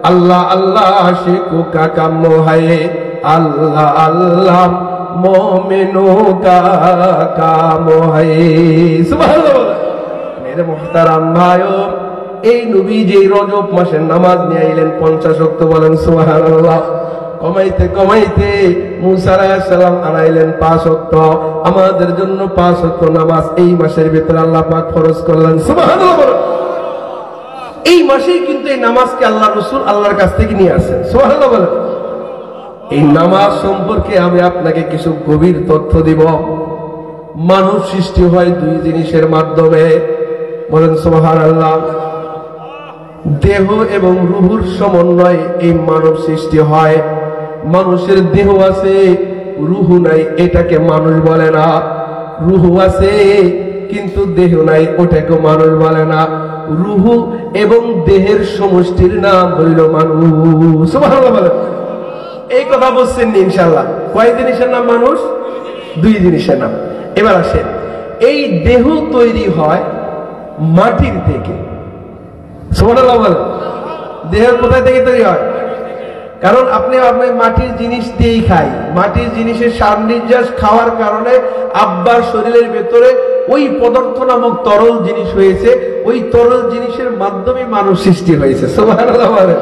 S1: अल्लाह अल्लाह आशिकों का काम है, अल्लाह अल्लाह मोमिनों का काम है। सुभान अल्लाह। मेरे मोहतरम भाइयों, এই নবী যে রজব মাসের নামাজ নিয়ে আইলেন 50 ওয়াক্ত, বলেন সুবহানাল্লাহ। কমাইতে কমাইতে মুসা আলাইহিস সালাম আনাইলেন 5 ওয়াক্ত। আমাদের জন্য 5 ওয়াক্ত নামাজ এই মাসের ভিতরে আল্লাহ পাক ফরজ করলেন। সুবহানাল্লাহ। এই মাসেই কিন্তু এই নামাজকে আল্লাহ রাসূল আল্লাহর কাছ থেকে নিয়ে আসেন। সুবহানাল্লাহ বলেন। এই নামাজ সম্পর্কে আমি আপনাকে কিছু গভীর তথ্য দিব। মানুষ সৃষ্টি হয় দুই জিনিসের মাধ্যমে, বলেন সুবহানাল্লাহ। দেহ এবং রূহের সমন্বয়ে এই মানব সৃষ্টি হয়। মানুষের দেহ আছে, রূহ নাই, এটাকে মানুষ বলে না। রূহ আছে কিন্তু দেহ নাই, ওটাকে মানুষ বলে না। রূহ এবং দেহের সমষ্টির নাম হইল মানুষ। সুবহানাল্লাহ বলেন। এই কথা বলছেন ইনশাআল্লাহ। কয় জিনিসের নাম মানুষ? দুই জিনিসের নাম। এবার আসেন, এই দেহ তৈরি হয় মাটির থেকে। সুবহানাল্লাহ বলেন। দেহ কোথায় থেকে তৈরি হয়? কারণ আপনি মাটির জিনিস দিয়েই খাই, মাটির জিনিসের সার নির্যাস খাওয়ার কারণে আব্বার শরীরের ভেতরে ওই পদার্থ নামক তরল জিনিস হয়েছে, ওই তরল জিনিসের মাধ্যমে মানুষ সৃষ্টি হয়েছে। সুবহানাল্লাহ বলেন।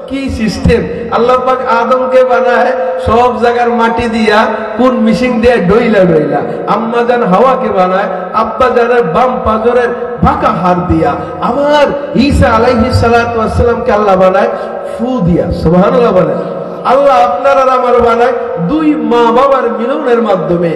S1: কি সিস্টেম! আল্লাহ পাক আদমকে বানায় সব জায়গার মাটি দিয়া, কোন মিশিং দিয়ে ডইলা ডইলা। আম্মা জান হাওয়াকে বানায় আব্বা জানের বাম পাজরের বাঁকা হাড় দিয়া। আবার ঈসা আলাইহিস সালাতু ওয়াস সালামকে আল্লাহ বানায় ফু দিয়া। সুবহানাল্লাহ বলেন। আল্লাহ আপনার আর আমার বানায় দুই মা বাবার মিলনের মাধ্যমে।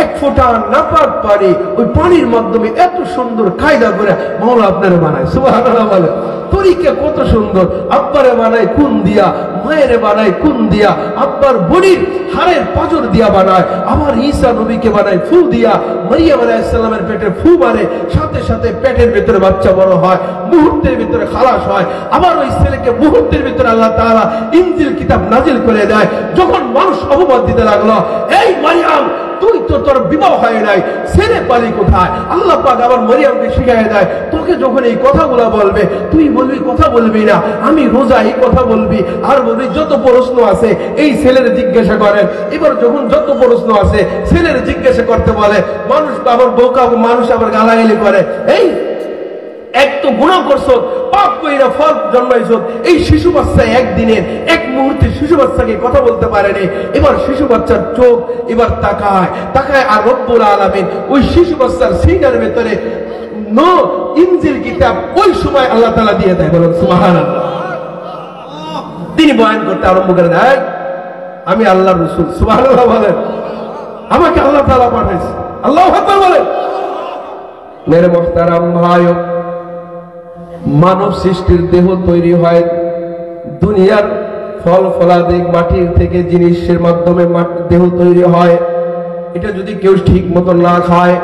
S1: এক ফোঁটা নাপাক পানি, ওই পানির মাধ্যমে এত সুন্দর কায়দা করে মাওলা আপনার বানায়। সুবহানাল্লাহ বলেন। তরিকা কত সুন্দর! আব্বারে বানায় কোন দিয়া, মায়ের বানায় কোন দিয়া, আব্বার বডির হাড়ের পাঁজর দিয়া বানায়। আবার ঈসা নবীকে বানায় ফু দিয়া। মারিয়াম আলাইহিস সালামের পেটে ফু মারে, সাথে সাথে পেটের ভিতরে বাচ্চা বড় হয়, মুহূর্তের ভিতরে খালাস হয়। আবার ওই ছেলেকে মুহূর্তের ভিতরে আল্লাহ তাআলা ইনজিল কিতাব নাজিল করে দেয়। যখন মানুষ অপবাদ দিতে লাগলো, এই মারিয়াম তুই তো তোর বিবাহ হয় নাই, ছেলে পালি কোথায়? আল্লাহ পাক আবার মারিয়ামকে শিখিয়ে দেয়, তোকে যখন এই কথাগুলো বলবে তুই বলবি কথা বলবি না, আমি রোজা এই কথা বলবি, আর বলবি যত প্রশ্ন আছে এই ছেলের জিজ্ঞাসা করেন। এবার যখন যত প্রশ্ন আছে ছেলের জিজ্ঞাসা করতে বলে, মানুষ আবার বোকা, মানুষ আবার গালাগালি করে, এই এক তো গুনাহ করছো, পাপ কইরা ফল জন্মাইছো। এই শিশু বাচ্চা একদিনের এক মুহূর্তে শিশু বাচ্চাকে কথা বলতে পারেনি। এবার শিশু বাচ্চার চোখ এবার তাকায় তাকায়, আর রব্বুল আলামিন ওই শিশু বাচ্চার সিনার ভেতরে ইনজিল কিতাব ওই সময় আল্লাহ তাআলা দিয়ে দেয়। বলেন সুবহানাল্লাহ। তিনি বয়ান করতে আরম্ভ করে দেয়, আমি আল্লাহর রাসূল। সুবহানাল্লাহ বলেন। আমাকে আল্লাহ তাআলা পাঠাইছে। আল্লাহু আকবার বলেন। মেরে মুহতারাম ভাইও, মানব সৃষ্টির দেহ তৈরি হয় দুনিয়ার ফল ফলাদি মাটির থেকে, জিনিসের মাধ্যমে দেহ তৈরি হয়। এটা যদি কেউ ঠিক মতো না খায়,